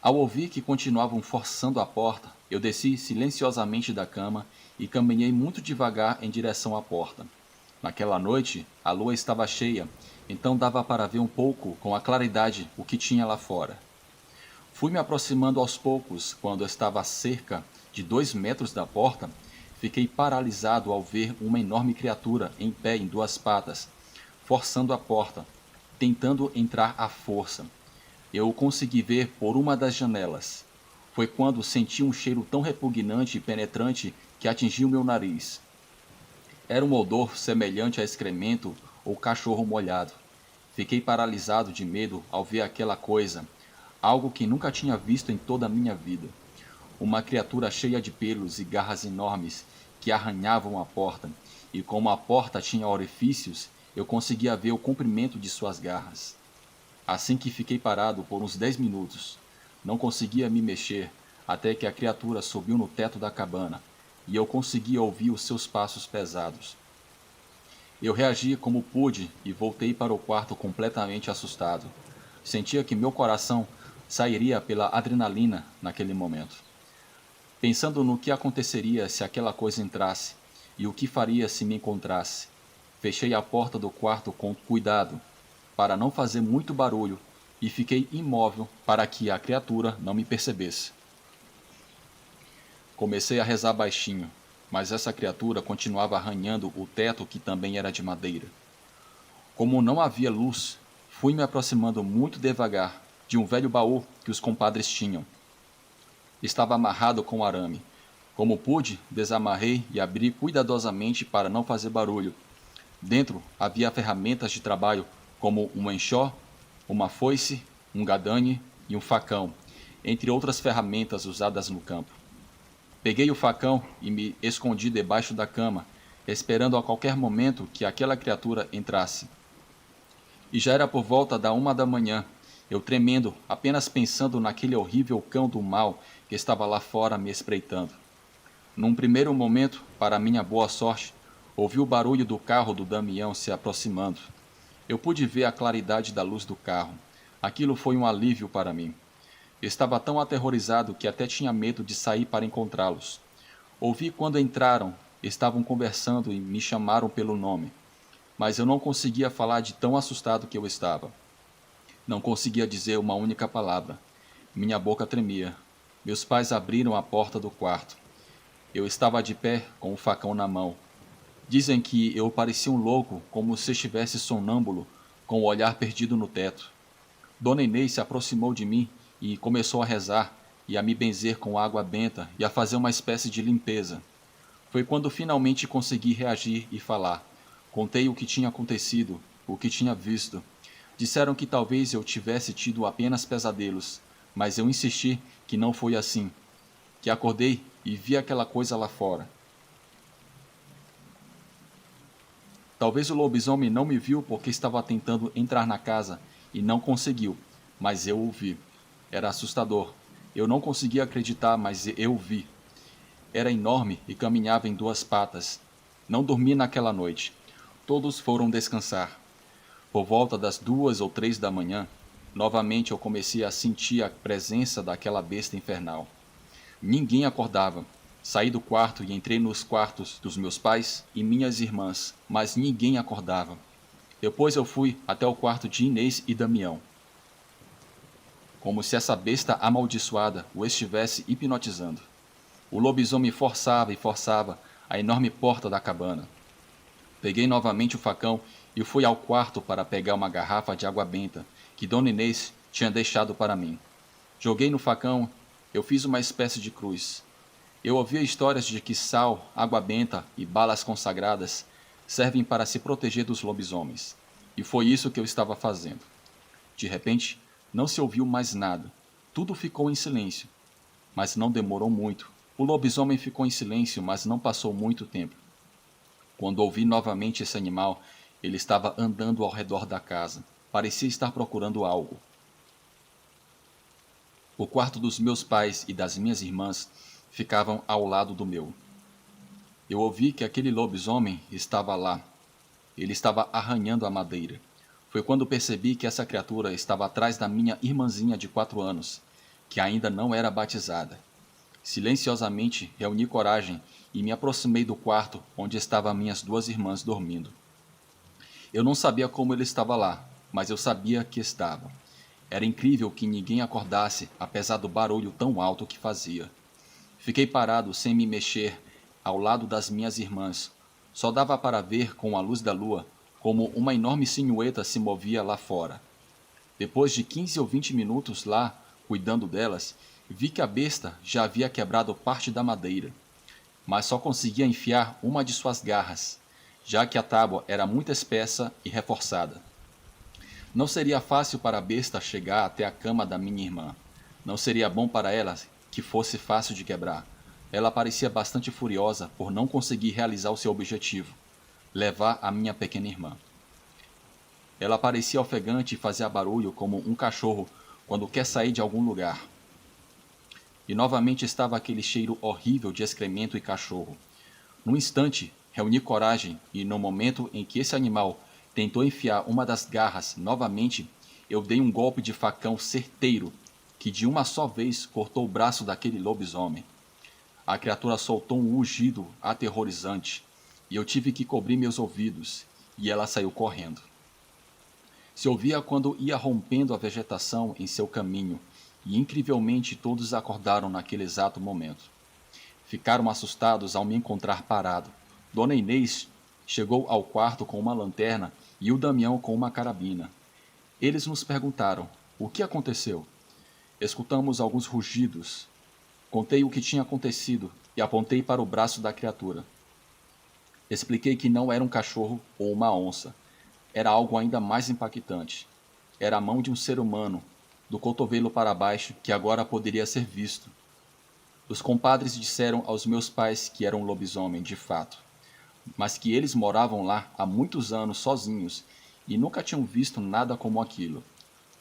Ao ouvir que continuavam forçando a porta, eu desci silenciosamente da cama e caminhei muito devagar em direção à porta. Naquela noite, a lua estava cheia, então dava para ver um pouco com a claridade o que tinha lá fora. Fui me aproximando aos poucos, quando estava a cerca de 2 metros da porta, fiquei paralisado ao ver uma enorme criatura em pé em 2 patas, forçando a porta, tentando entrar à força. Eu o consegui ver por uma das janelas. Foi quando senti um cheiro tão repugnante e penetrante que atingiu meu nariz. Era um odor semelhante a excremento ou cachorro molhado. Fiquei paralisado de medo ao ver aquela coisa, algo que nunca tinha visto em toda a minha vida. Uma criatura cheia de pelos e garras enormes que arranhavam a porta, e como a porta tinha orifícios, eu conseguia ver o comprimento de suas garras. Assim que fiquei parado por uns 10 minutos, não conseguia me mexer até que a criatura subiu no teto da cabana e eu conseguia ouvir os seus passos pesados. Eu reagi como pude e voltei para o quarto completamente assustado. Sentia que meu coração sairia pela adrenalina naquele momento. Pensando no que aconteceria se aquela coisa entrasse e o que faria se me encontrasse, fechei a porta do quarto com cuidado, para não fazer muito barulho, e fiquei imóvel para que a criatura não me percebesse. Comecei a rezar baixinho, mas essa criatura continuava arranhando o teto que também era de madeira. Como não havia luz, fui me aproximando muito devagar de um velho baú que os compadres tinham. Estava amarrado com arame. Como pude, desamarrei e abri cuidadosamente para não fazer barulho. Dentro havia ferramentas de trabalho como um enxó, uma foice, um gadane e um facão, entre outras ferramentas usadas no campo. Peguei o facão e me escondi debaixo da cama, esperando a qualquer momento que aquela criatura entrasse. E já era por volta da 1 da manhã, eu tremendo, apenas pensando naquele horrível cão do mal que estava lá fora me espreitando. Num primeiro momento, para minha boa sorte, ouvi o barulho do carro do Damião se aproximando. Eu pude ver a claridade da luz do carro. Aquilo foi um alívio para mim. Estava tão aterrorizado que até tinha medo de sair para encontrá-los. Ouvi quando entraram, estavam conversando e me chamaram pelo nome. Mas eu não conseguia falar de tão assustado que eu estava. Não conseguia dizer uma única palavra. Minha boca tremia. Meus pais abriram a porta do quarto. Eu estava de pé, com o facão na mão. Dizem que eu parecia um louco, como se estivesse sonâmbulo, com o olhar perdido no teto. Dona Inês se aproximou de mim e começou a rezar, e a me benzer com água benta e a fazer uma espécie de limpeza. Foi quando finalmente consegui reagir e falar. Contei o que tinha acontecido, o que tinha visto. Disseram que talvez eu tivesse tido apenas pesadelos, mas eu insisti que não foi assim, que acordei e vi aquela coisa lá fora. Talvez o lobisomem não me viu porque estava tentando entrar na casa e não conseguiu, mas eu o vi. Era assustador. Eu não conseguia acreditar, mas eu o vi. Era enorme e caminhava em 2 patas. Não dormi naquela noite. Todos foram descansar. Por volta das 2 ou 3 da manhã, novamente eu comecei a sentir a presença daquela besta infernal. Ninguém acordava. Saí do quarto e entrei nos quartos dos meus pais e minhas irmãs, mas ninguém acordava. Depois eu fui até o quarto de Inês e Damião. Como se essa besta amaldiçoada o estivesse hipnotizando. O lobisomem forçava e forçava a enorme porta da cabana. Peguei novamente o facão e fui ao quarto para pegar uma garrafa de água benta que Dona Inês tinha deixado para mim. Joguei no facão, eu fiz uma espécie de cruz. Eu ouvia histórias de que sal, água benta e balas consagradas servem para se proteger dos lobisomens. E foi isso que eu estava fazendo. De repente, não se ouviu mais nada. Tudo ficou em silêncio. Mas não demorou muito. O lobisomem ficou em silêncio, mas não passou muito tempo. Quando ouvi novamente esse animal, ele estava andando ao redor da casa. Parecia estar procurando algo. O quarto dos meus pais e das minhas irmãs ficavam ao lado do meu. Eu ouvi que aquele lobisomem estava lá. Ele estava arranhando a madeira. Foi quando percebi que essa criatura estava atrás da minha irmãzinha de 4 anos, que ainda não era batizada. Silenciosamente reuni coragem e me aproximei do quarto onde estavam minhas 2 irmãs dormindo. Eu não sabia como ele estava lá, mas eu sabia que estava. Era incrível que ninguém acordasse, apesar do barulho tão alto que fazia. Fiquei parado sem me mexer, ao lado das minhas irmãs. Só dava para ver, com a luz da lua, como uma enorme silhueta se movia lá fora. Depois de 15 ou 20 minutos lá, cuidando delas, vi que a besta já havia quebrado parte da madeira, mas só conseguia enfiar uma de suas garras, já que a tábua era muito espessa e reforçada. Não seria fácil para a besta chegar até a cama da minha irmã. Não seria bom para ela que fosse fácil de quebrar. Ela parecia bastante furiosa por não conseguir realizar o seu objetivo, levar a minha pequena irmã. Ela parecia ofegante e fazia barulho como um cachorro quando quer sair de algum lugar. E novamente estava aquele cheiro horrível de excremento e cachorro. Num instante, reuni coragem e, no momento em que esse animal tentou enfiar uma das garras novamente, eu dei um golpe de facão certeiro que de uma só vez cortou o braço daquele lobisomem. A criatura soltou um rugido aterrorizante e eu tive que cobrir meus ouvidos, e ela saiu correndo. Se ouvia quando ia rompendo a vegetação em seu caminho, e incrivelmente todos acordaram naquele exato momento. Ficaram assustados ao me encontrar parado. Dona Inês chegou ao quarto com uma lanterna e o Damião com uma carabina. Eles nos perguntaram: o que aconteceu? Escutamos alguns rugidos. Contei o que tinha acontecido e apontei para o braço da criatura. Expliquei que não era um cachorro ou uma onça. Era algo ainda mais impactante. era a mão de um ser humano, do cotovelo para baixo, que agora poderia ser visto. Os compadres disseram aos meus pais que era um lobisomem de fato, mas que eles moravam lá há muitos anos sozinhos e nunca tinham visto nada como aquilo.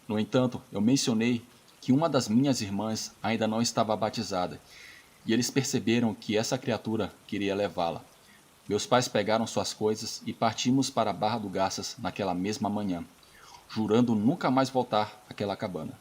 No entanto, eu mencionei que uma das minhas irmãs ainda não estava batizada, e eles perceberam que essa criatura queria levá-la. Meus pais pegaram suas coisas e partimos para a Barra do Garças naquela mesma manhã, jurando nunca mais voltar àquela cabana.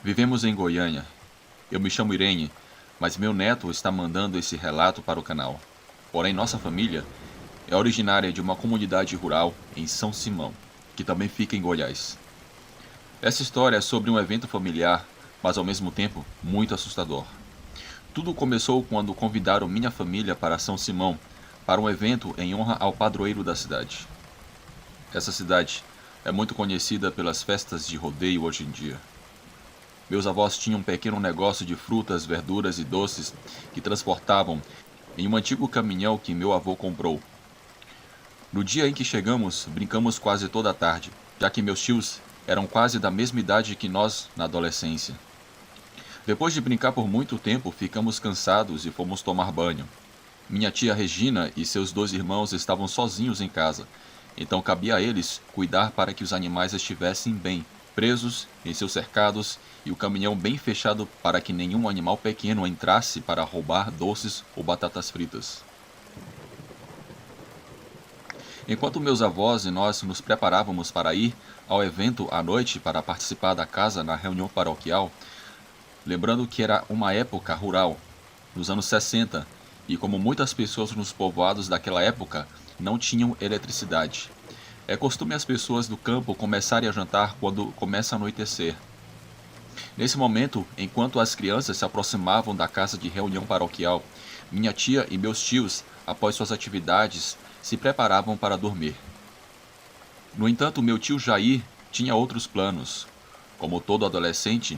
Vivemos em Goiânia. Eu me chamo Irene, mas meu neto está mandando esse relato para o canal. Porém, nossa família é originária de uma comunidade rural em São Simão, que também fica em Goiás. Essa história é sobre um evento familiar, mas ao mesmo tempo muito assustador. Tudo começou quando convidaram minha família para São Simão para um evento em honra ao padroeiro da cidade. Essa cidade é muito conhecida pelas festas de rodeio hoje em dia. Meus avós tinham um pequeno negócio de frutas, verduras e doces que transportavam em um antigo caminhão que meu avô comprou. No dia em que chegamos, brincamos quase toda a tarde, já que meus tios eram quase da mesma idade que nós na adolescência. Depois de brincar por muito tempo, ficamos cansados e fomos tomar banho. Minha tia Regina e seus 2 irmãos estavam sozinhos em casa, então cabia a eles cuidar para que os animais estivessem bem, presos em seus cercados e o caminhão bem fechado para que nenhum animal pequeno entrasse para roubar doces ou batatas fritas. Enquanto meus avós e nós nos preparávamos para ir ao evento à noite para participar da casa na reunião paroquial, lembrando que era uma época rural, nos anos 60, e como muitas pessoas nos povoados daquela época não tinham eletricidade. É costume as pessoas do campo começarem a jantar quando começa a anoitecer. Nesse momento, enquanto as crianças se aproximavam da casa de reunião paroquial, minha tia e meus tios, após suas atividades, se preparavam para dormir. No entanto, meu tio Jair tinha outros planos. Como todo adolescente,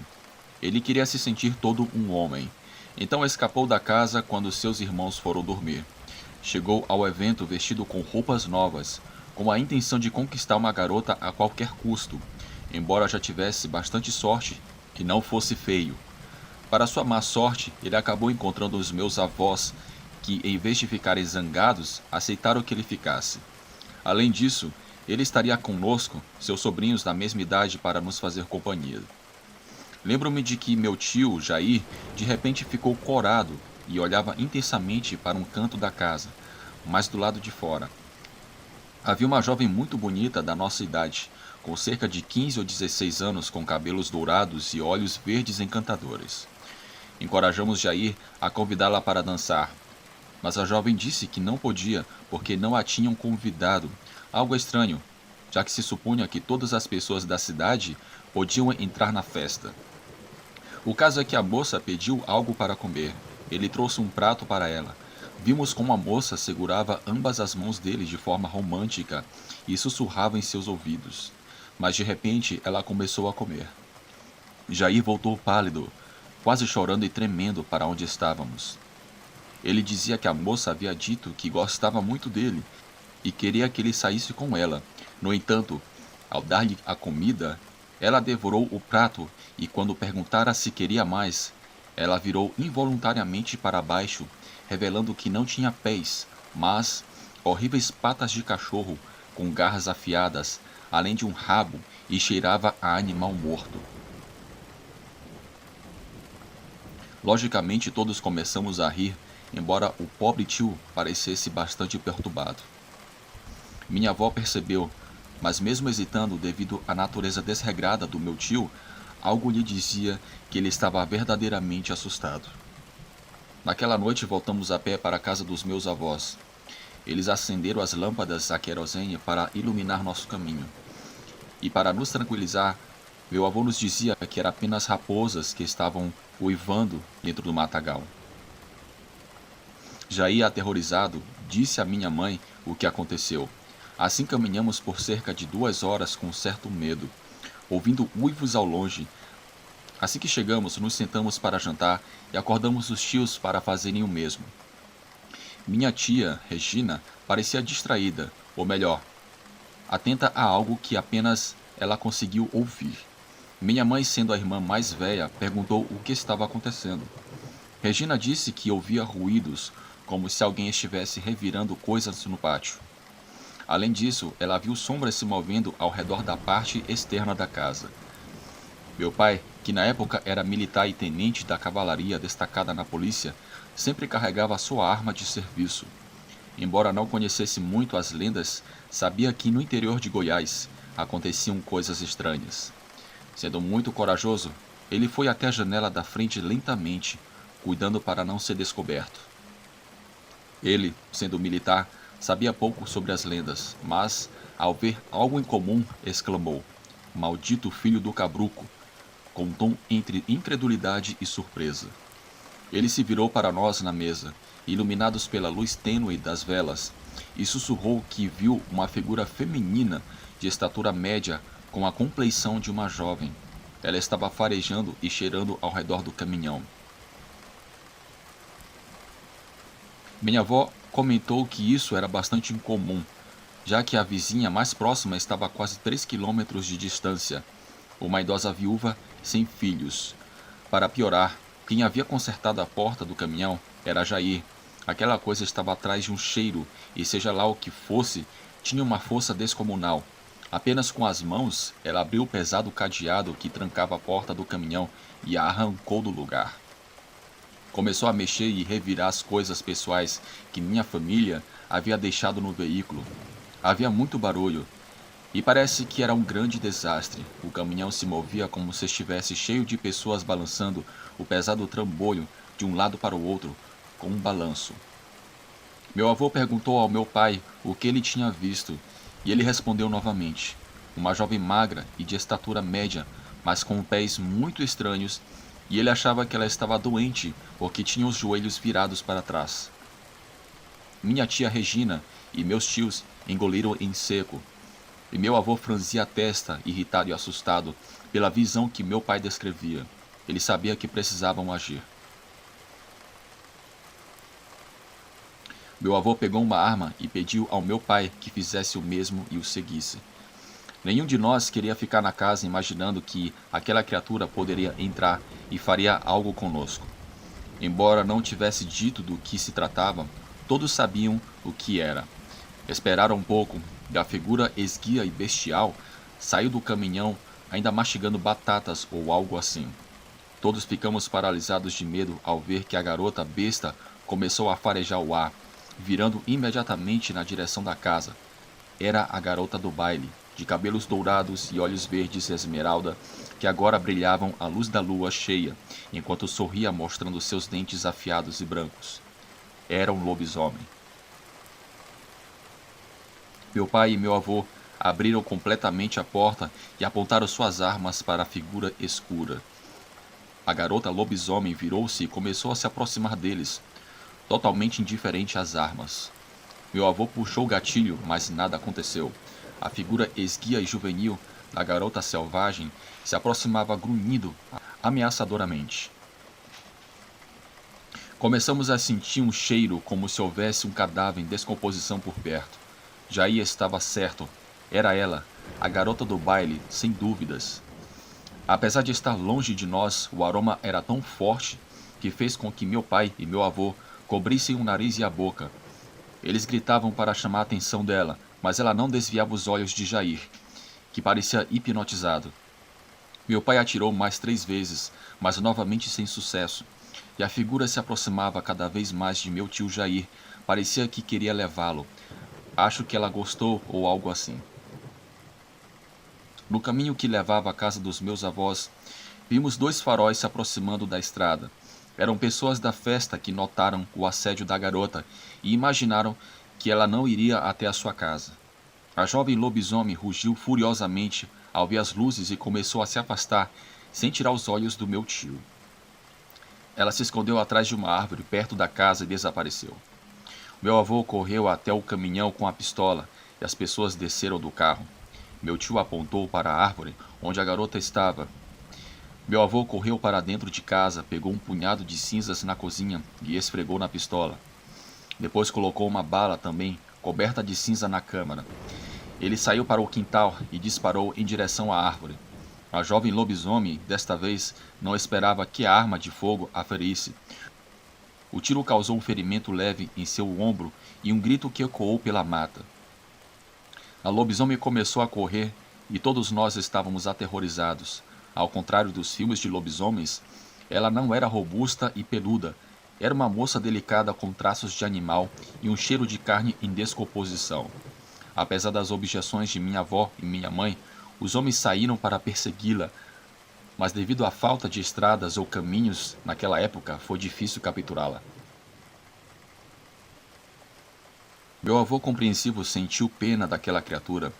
ele queria se sentir todo um homem. Então escapou da casa quando seus irmãos foram dormir. Chegou ao evento vestido com roupas novas, com a intenção de conquistar uma garota a qualquer custo, embora já tivesse bastante sorte e não fosse feio. Para sua má sorte, ele acabou encontrando os meus avós, que, em vez de ficarem zangados, aceitaram que ele ficasse. Além disso, ele estaria conosco, seus sobrinhos da mesma idade, para nos fazer companhia. Lembro-me de que meu tio, Jair, de repente ficou corado e olhava intensamente para um canto da casa, mas do lado de fora. Havia uma jovem muito bonita da nossa idade, com cerca de 15 ou 16 anos, com cabelos dourados e olhos verdes encantadores. Encorajamos Jair a convidá-la para dançar, mas a jovem disse que não podia porque não a tinham convidado, algo estranho, já que se supunha que todas as pessoas da cidade podiam entrar na festa. O caso é que a moça pediu algo para comer. Ele trouxe um prato para ela. Vimos como a moça segurava ambas as mãos dele de forma romântica e sussurrava em seus ouvidos. Mas de repente ela começou a comer. Jair voltou pálido, quase chorando e tremendo para onde estávamos. Ele dizia que a moça havia dito que gostava muito dele e queria que ele saísse com ela. No entanto, ao dar-lhe a comida, ela devorou o prato e, quando perguntara se queria mais, ela virou involuntariamente para baixo, revelando que não tinha pés, mas horríveis patas de cachorro com garras afiadas, além de um rabo, e cheirava a animal morto. Logicamente, todos começamos a rir, embora o pobre tio parecesse bastante perturbado. Minha avó percebeu, mas mesmo hesitando devido à natureza desregrada do meu tio, algo lhe dizia que ele estava verdadeiramente assustado. Naquela noite voltamos a pé para a casa dos meus avós. Eles acenderam as lâmpadas a querosene para iluminar nosso caminho. E para nos tranquilizar, meu avô nos dizia que eram apenas raposas que estavam uivando dentro do matagal. Jair, aterrorizado, disse à minha mãe o que aconteceu, Assim caminhamos por cerca de 2 horas com certo medo, ouvindo uivos ao longe. Assim que chegamos, nos sentamos para jantar e acordamos os tios para fazerem o mesmo. Minha tia, Regina, parecia distraída, ou melhor, atenta a algo que apenas ela conseguiu ouvir. Minha mãe, sendo a irmã mais velha, perguntou o que estava acontecendo. Regina disse que ouvia ruídos, como se alguém estivesse revirando coisas no pátio. Além disso, ela viu sombras se movendo ao redor da parte externa da casa. Meu pai, que na época era militar e tenente da cavalaria destacada na polícia, sempre carregava sua arma de serviço. Embora não conhecesse muito as lendas, sabia que no interior de Goiás aconteciam coisas estranhas. Sendo muito corajoso, ele foi até a janela da frente lentamente, cuidando para não ser descoberto. Ele, sendo militar, sabia pouco sobre as lendas, mas, ao ver algo incomum, exclamou: "Maldito filho do cabruco!", com um tom entre incredulidade e surpresa. Ele se virou para nós na mesa, iluminados pela luz tênue das velas, e sussurrou que viu uma figura feminina de estatura média com a compleição de uma jovem. Ela estava farejando e cheirando ao redor do caminhão. Minha avó comentou que isso era bastante incomum, já que a vizinha mais próxima estava a quase 3 quilômetros de distância, uma idosa viúva sem filhos. Para piorar, quem havia consertado a porta do caminhão era Jair. Aquela coisa estava atrás de um cheiro, e seja lá o que fosse, tinha uma força descomunal. Apenas com as mãos, ela abriu o pesado cadeado que trancava a porta do caminhão e a arrancou do lugar. Começou a mexer e revirar as coisas pessoais que minha família havia deixado no veículo. Havia muito barulho, e parece que era um grande desastre. O caminhão se movia como se estivesse cheio de pessoas balançando o pesado trambolho de um lado para o outro, com um balanço. Meu avô perguntou ao meu pai o que ele tinha visto, e ele respondeu novamente: uma jovem magra e de estatura média, mas com pés muito estranhos, e ele achava que ela estava doente porque tinha os joelhos virados para trás. Minha tia Regina e meus tios engoliram em seco, e meu avô franzia a testa, irritado e assustado pela visão que meu pai descrevia. Ele sabia que precisavam agir. Meu avô pegou uma arma e pediu ao meu pai que fizesse o mesmo e o seguisse. Nenhum de nós queria ficar na casa imaginando que aquela criatura poderia entrar e faria algo conosco. Embora não tivesse dito do que se tratava, todos sabiam o que era. Esperaram um pouco, e a figura esguia e bestial saiu do caminhão ainda mastigando batatas ou algo assim. Todos ficamos paralisados de medo ao ver que a garota besta começou a farejar o ar, virando imediatamente na direção da casa. Era a garota do baile, de cabelos dourados e olhos verdes esmeralda, que agora brilhavam à luz da lua cheia, enquanto sorria mostrando seus dentes afiados e brancos. Era um lobisomem. Meu pai e meu avô abriram completamente a porta e apontaram suas armas para a figura escura. A garota lobisomem virou-se e começou a se aproximar deles, totalmente indiferente às armas. Meu avô puxou o gatilho, mas nada aconteceu. A figura esguia e juvenil da garota selvagem se aproximava grunhindo ameaçadoramente. Começamos a sentir um cheiro como se houvesse um cadáver em descomposição por perto. Jair estava certo. Era ela, a garota do baile, sem dúvidas. Apesar de estar longe de nós, o aroma era tão forte que fez com que meu pai e meu avô cobrissem o nariz e a boca. Eles gritavam para chamar a atenção dela, mas ela não desviava os olhos de Jair, que parecia hipnotizado. Meu pai atirou mais 3 vezes, mas novamente sem sucesso, e a figura se aproximava cada vez mais de meu tio Jair. Parecia que queria levá-lo. Acho que ela gostou ou algo assim. No caminho que levava à casa dos meus avós, vimos 2 faróis se aproximando da estrada. Eram pessoas da festa que notaram o assédio da garota e imaginaram que ela não iria até a sua casa. A jovem lobisomem rugiu furiosamente ao ver as luzes e começou a se afastar, sem tirar os olhos do meu tio. Ela se escondeu atrás de uma árvore perto da casa e desapareceu. Meu avô correu até o caminhão com a pistola e as pessoas desceram do carro. Meu tio apontou para a árvore onde a garota estava. Meu avô correu para dentro de casa, pegou um punhado de cinzas na cozinha e esfregou na pistola. Depois colocou uma bala também, coberta de cinza na câmara. Ele saiu para o quintal e disparou em direção à árvore. A jovem lobisomem, desta vez, não esperava que a arma de fogo a ferisse. O tiro causou um ferimento leve em seu ombro e um grito que ecoou pela mata. A lobisomem começou a correr e todos nós estávamos aterrorizados. Ao contrário dos filmes de lobisomens, ela não era robusta e peluda. Era uma moça delicada com traços de animal e um cheiro de carne em descomposição. Apesar das objeções de minha avó e minha mãe, os homens saíram para persegui-la, mas devido à falta de estradas ou caminhos naquela época, foi difícil capturá-la. Meu avô compreensivo sentiu pena daquela criatura.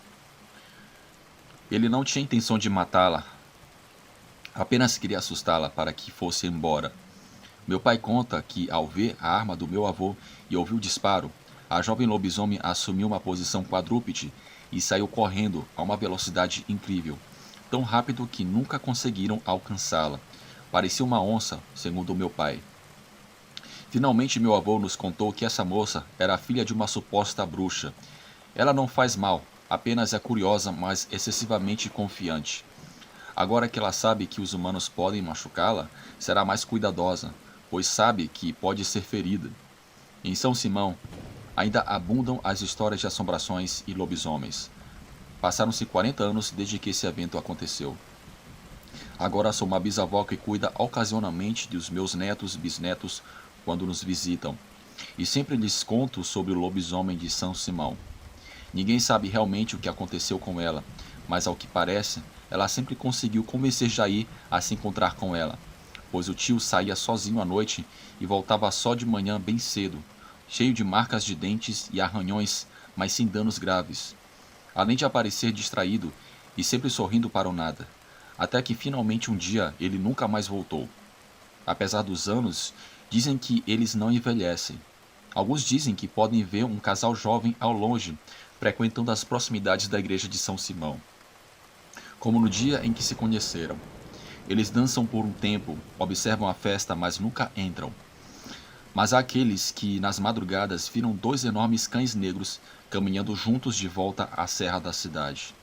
Ele não tinha intenção de matá-la, apenas queria assustá-la para que fosse embora. Meu pai conta que, ao ver a arma do meu avô e ouvir o disparo, a jovem lobisomem assumiu uma posição quadrúpede e saiu correndo a uma velocidade incrível, tão rápido que nunca conseguiram alcançá-la. Parecia uma onça, segundo meu pai. Finalmente meu avô nos contou que essa moça era a filha de uma suposta bruxa. Ela não faz mal, apenas é curiosa, mas excessivamente confiante. Agora que ela sabe que os humanos podem machucá-la, será mais cuidadosa, pois sabe que pode ser ferida. Em São Simão, ainda abundam as histórias de assombrações e lobisomens. Passaram-se 40 anos desde que esse evento aconteceu. Agora sou uma bisavó que cuida ocasionalmente dos meus netos e bisnetos quando nos visitam, e sempre lhes conto sobre o lobisomem de São Simão. Ninguém sabe realmente o que aconteceu com ela, mas ao que parece, ela sempre conseguiu convencer Jair a se encontrar com ela, pois o tio saía sozinho à noite e voltava só de manhã bem cedo, cheio de marcas de dentes e arranhões, mas sem danos graves. Além de aparecer distraído e sempre sorrindo para o nada, até que finalmente um dia ele nunca mais voltou. Apesar dos anos, dizem que eles não envelhecem. Alguns dizem que podem ver um casal jovem ao longe, frequentando as proximidades da igreja de São Simão, como no dia em que se conheceram. Eles dançam por um tempo, observam a festa, mas nunca entram. Mas há aqueles que, nas madrugadas, viram dois enormes cães negros caminhando juntos de volta à serra da cidade.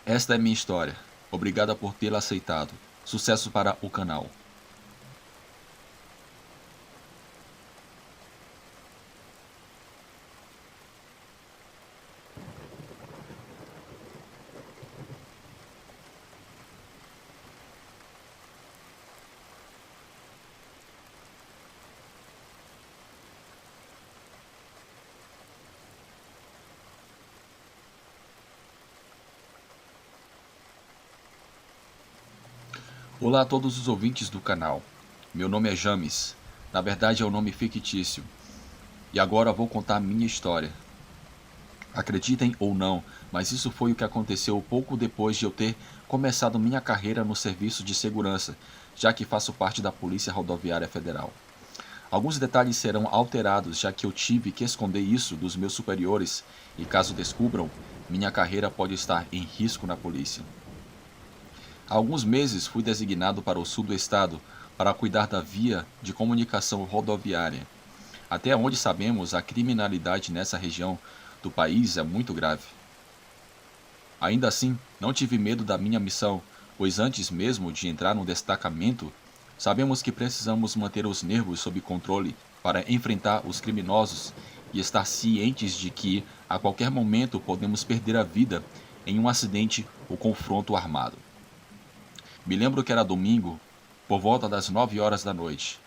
Esta é minha história. Obrigada por tê-la aceitado. Sucesso para o canal. Olá a todos os ouvintes do canal. Meu nome é James. Na verdade é um nome fictício. E agora vou contar minha história. Acreditem ou não, mas isso foi o que aconteceu pouco depois de eu ter começado minha carreira no serviço de segurança, já que faço parte da Polícia Rodoviária Federal. Alguns detalhes serão alterados, já que eu tive que esconder isso dos meus superiores e caso descubram, minha carreira pode estar em risco na polícia. Há alguns meses fui designado para o sul do estado para cuidar da via de comunicação rodoviária. Até onde sabemos, a criminalidade nessa região do país é muito grave. Ainda assim, não tive medo da minha missão, pois antes mesmo de entrar no destacamento, sabemos que precisamos manter os nervos sob controle para enfrentar os criminosos e estar cientes de que, a qualquer momento, podemos perder a vida em um acidente ou confronto armado. Me lembro que era domingo, por volta das 9 horas da noite.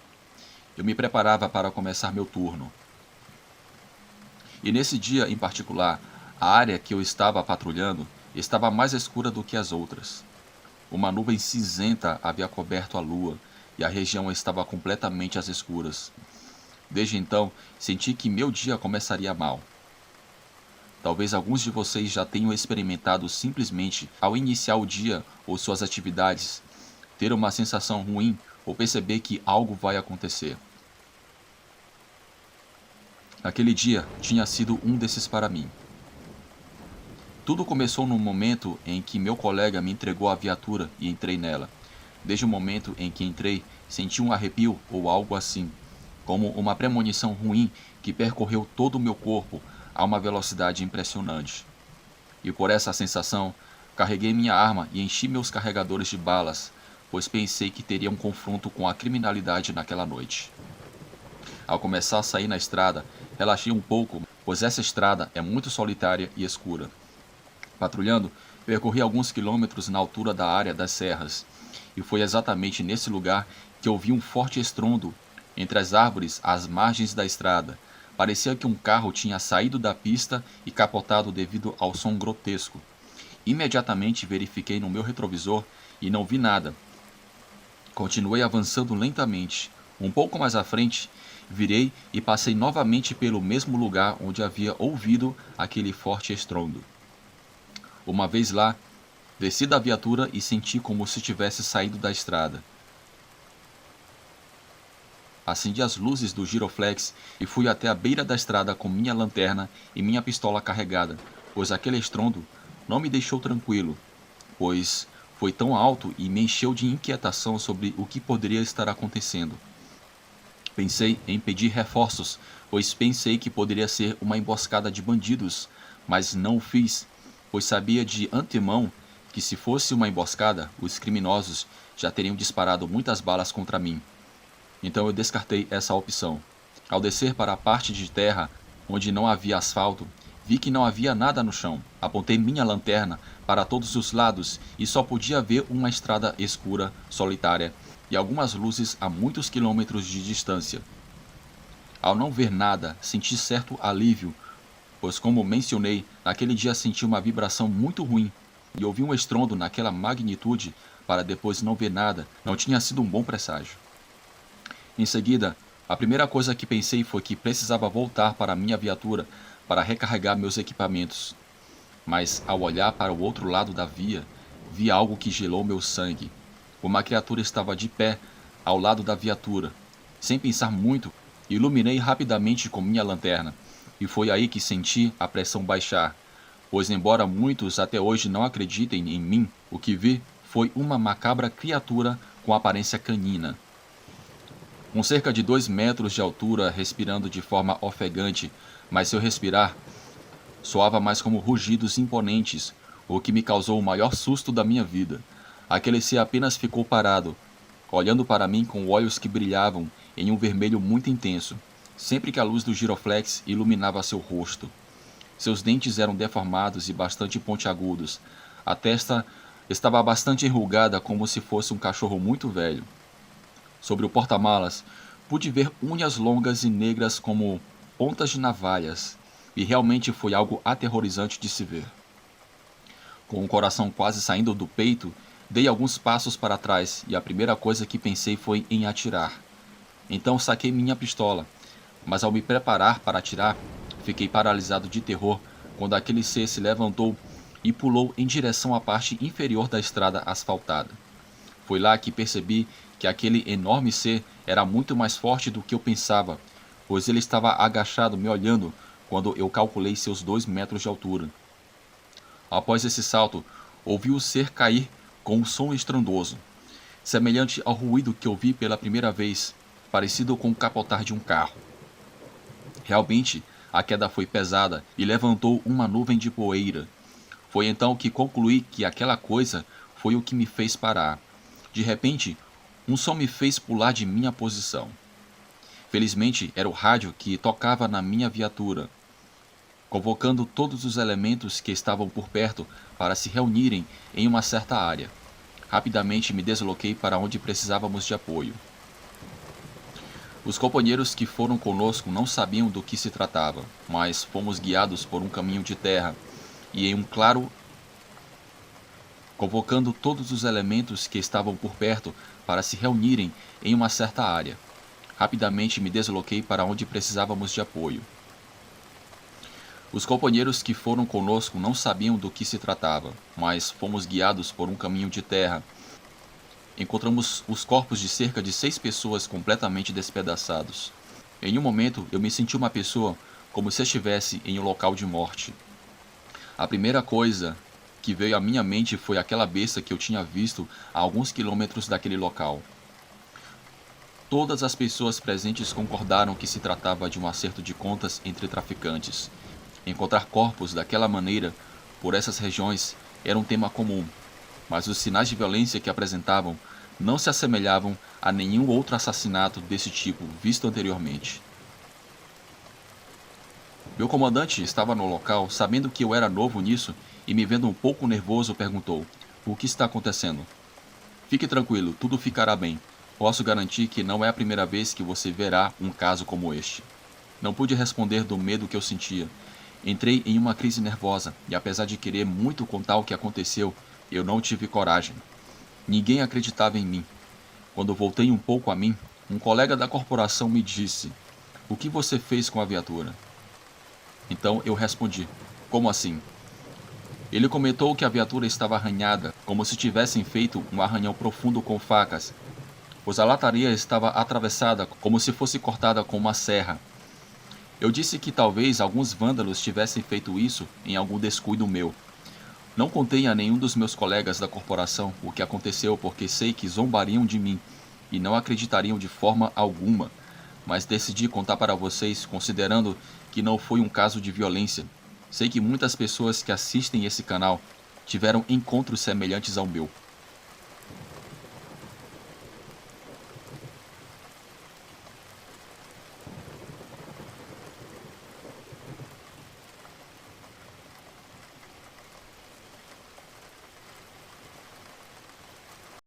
Eu me preparava para começar meu turno. E nesse dia em particular, a área que eu estava patrulhando estava mais escura do que as outras. Uma nuvem cinzenta havia coberto a lua e a região estava completamente às escuras. Desde então, senti que meu dia começaria mal. Talvez alguns de vocês já tenham experimentado simplesmente, ao iniciar o dia ou suas atividades, ter uma sensação ruim ou perceber que algo vai acontecer. Aquele dia tinha sido um desses para mim. Tudo começou no momento em que meu colega me entregou a viatura e entrei nela. Desde o momento em que entrei, senti um arrepio ou algo assim, como uma premonição ruim que percorreu todo o meu corpo a uma velocidade impressionante. E por essa sensação, carreguei minha arma e enchi meus carregadores de balas, pois pensei que teria um confronto com a criminalidade naquela noite. Ao começar a sair na estrada, relaxei um pouco, pois essa estrada é muito solitária e escura. Patrulhando, percorri alguns quilômetros na altura da área das serras, e foi exatamente nesse lugar que ouvi um forte estrondo entre as árvores às margens da estrada. Parecia que um carro tinha saído da pista e capotado devido ao som grotesco. Imediatamente verifiquei no meu retrovisor e não vi nada. Continuei avançando lentamente. Um pouco mais à frente, virei e passei novamente pelo mesmo lugar onde havia ouvido aquele forte estrondo. Uma vez lá, desci da viatura e senti como se tivesse saído da estrada. Acendi as luzes do giroflex e fui até a beira da estrada com minha lanterna e minha pistola carregada, pois aquele estrondo não me deixou tranquilo, pois foi tão alto e me encheu de inquietação sobre o que poderia estar acontecendo. Pensei em pedir reforços, pois pensei que poderia ser uma emboscada de bandidos, mas não o fiz, pois sabia de antemão que se fosse uma emboscada, os criminosos já teriam disparado muitas balas contra mim. Então eu descartei essa opção. Ao descer para a parte de terra, onde não havia asfalto, vi que não havia nada no chão. Apontei minha lanterna para todos os lados e só podia ver uma estrada escura, solitária, e algumas luzes a muitos quilômetros de distância. Ao não ver nada, senti certo alívio, pois como mencionei, naquele dia senti uma vibração muito ruim, e ouvi um estrondo naquela magnitude para depois não ver nada, não tinha sido um bom presságio. Em seguida, a primeira coisa que pensei foi que precisava voltar para a minha viatura para recarregar meus equipamentos. Mas, ao olhar para o outro lado da via, vi algo que gelou meu sangue. Uma criatura estava de pé ao lado da viatura. Sem pensar muito, iluminei rapidamente com minha lanterna, e foi aí que senti a pressão baixar, pois embora muitos até hoje não acreditem em mim, o que vi foi uma macabra criatura com aparência canina. Com cerca de 2 metros de altura, respirando de forma ofegante, mas seu respirar soava mais como rugidos imponentes, o que me causou o maior susto da minha vida. Aquele ser apenas ficou parado, olhando para mim com olhos que brilhavam em um vermelho muito intenso, sempre que a luz do giroflex iluminava seu rosto. Seus dentes eram deformados e bastante pontiagudos. A testa estava bastante enrugada, como se fosse um cachorro muito velho. Sobre o porta-malas, pude ver unhas longas e negras como pontas de navalhas, e realmente foi algo aterrorizante de se ver. Com o coração quase saindo do peito, dei alguns passos para trás e a primeira coisa que pensei foi em atirar. Então saquei minha pistola, mas ao me preparar para atirar, fiquei paralisado de terror quando aquele ser se levantou e pulou em direção à parte inferior da estrada asfaltada. Foi lá que percebi que aquele enorme ser era muito mais forte do que eu pensava, pois ele estava agachado me olhando quando eu calculei seus 2 metros de altura. Após esse salto, ouvi o ser cair com um som estrondoso, semelhante ao ruído que ouvi pela primeira vez, parecido com o capotar de um carro. Realmente, a queda foi pesada e levantou uma nuvem de poeira. Foi então que concluí que aquela coisa foi o que me fez parar. De repente, um som me fez pular de minha posição. Felizmente, era o rádio que tocava na minha viatura, convocando todos os elementos que estavam por perto para se reunirem em uma certa área. Rapidamente me desloquei para onde precisávamos de apoio. Os companheiros que foram conosco não sabiam do que se tratava, mas fomos guiados por um caminho de terra e em um claro, convocando todos os elementos que estavam por perto para se reunirem em uma certa área. Rapidamente me desloquei para onde precisávamos de apoio. Os companheiros que foram conosco não sabiam do que se tratava, mas fomos guiados por um caminho de terra. Encontramos os corpos de cerca de 6 pessoas completamente despedaçados. Em um momento, eu me senti uma pessoa como se estivesse em um local de morte. A primeira coisa que veio à minha mente foi aquela besta que eu tinha visto a alguns quilômetros daquele local. Todas as pessoas presentes concordaram que se tratava de um acerto de contas entre traficantes. Encontrar corpos daquela maneira por essas regiões era um tema comum, mas os sinais de violência que apresentavam não se assemelhavam a nenhum outro assassinato desse tipo visto anteriormente. Meu comandante estava no local, sabendo que eu era novo nisso e me vendo um pouco nervoso, perguntou: "O que está acontecendo?" "Fique tranquilo, tudo ficará bem. Posso garantir que não é a primeira vez que você verá um caso como este." Não pude responder do medo que eu sentia. Entrei em uma crise nervosa e, apesar de querer muito contar o que aconteceu, eu não tive coragem. Ninguém acreditava em mim. Quando voltei um pouco a mim, um colega da corporação me disse: "O que você fez com a viatura?" Então eu respondi: "Como assim?" Ele comentou que a viatura estava arranhada, como se tivessem feito um arranhão profundo com facas, pois a lataria estava atravessada como se fosse cortada com uma serra. Eu disse que talvez alguns vândalos tivessem feito isso em algum descuido meu. Não contei a nenhum dos meus colegas da corporação o que aconteceu porque sei que zombariam de mim e não acreditariam de forma alguma, mas decidi contar para vocês considerando que não foi um caso de violência. Sei que muitas pessoas que assistem esse canal tiveram encontros semelhantes ao meu.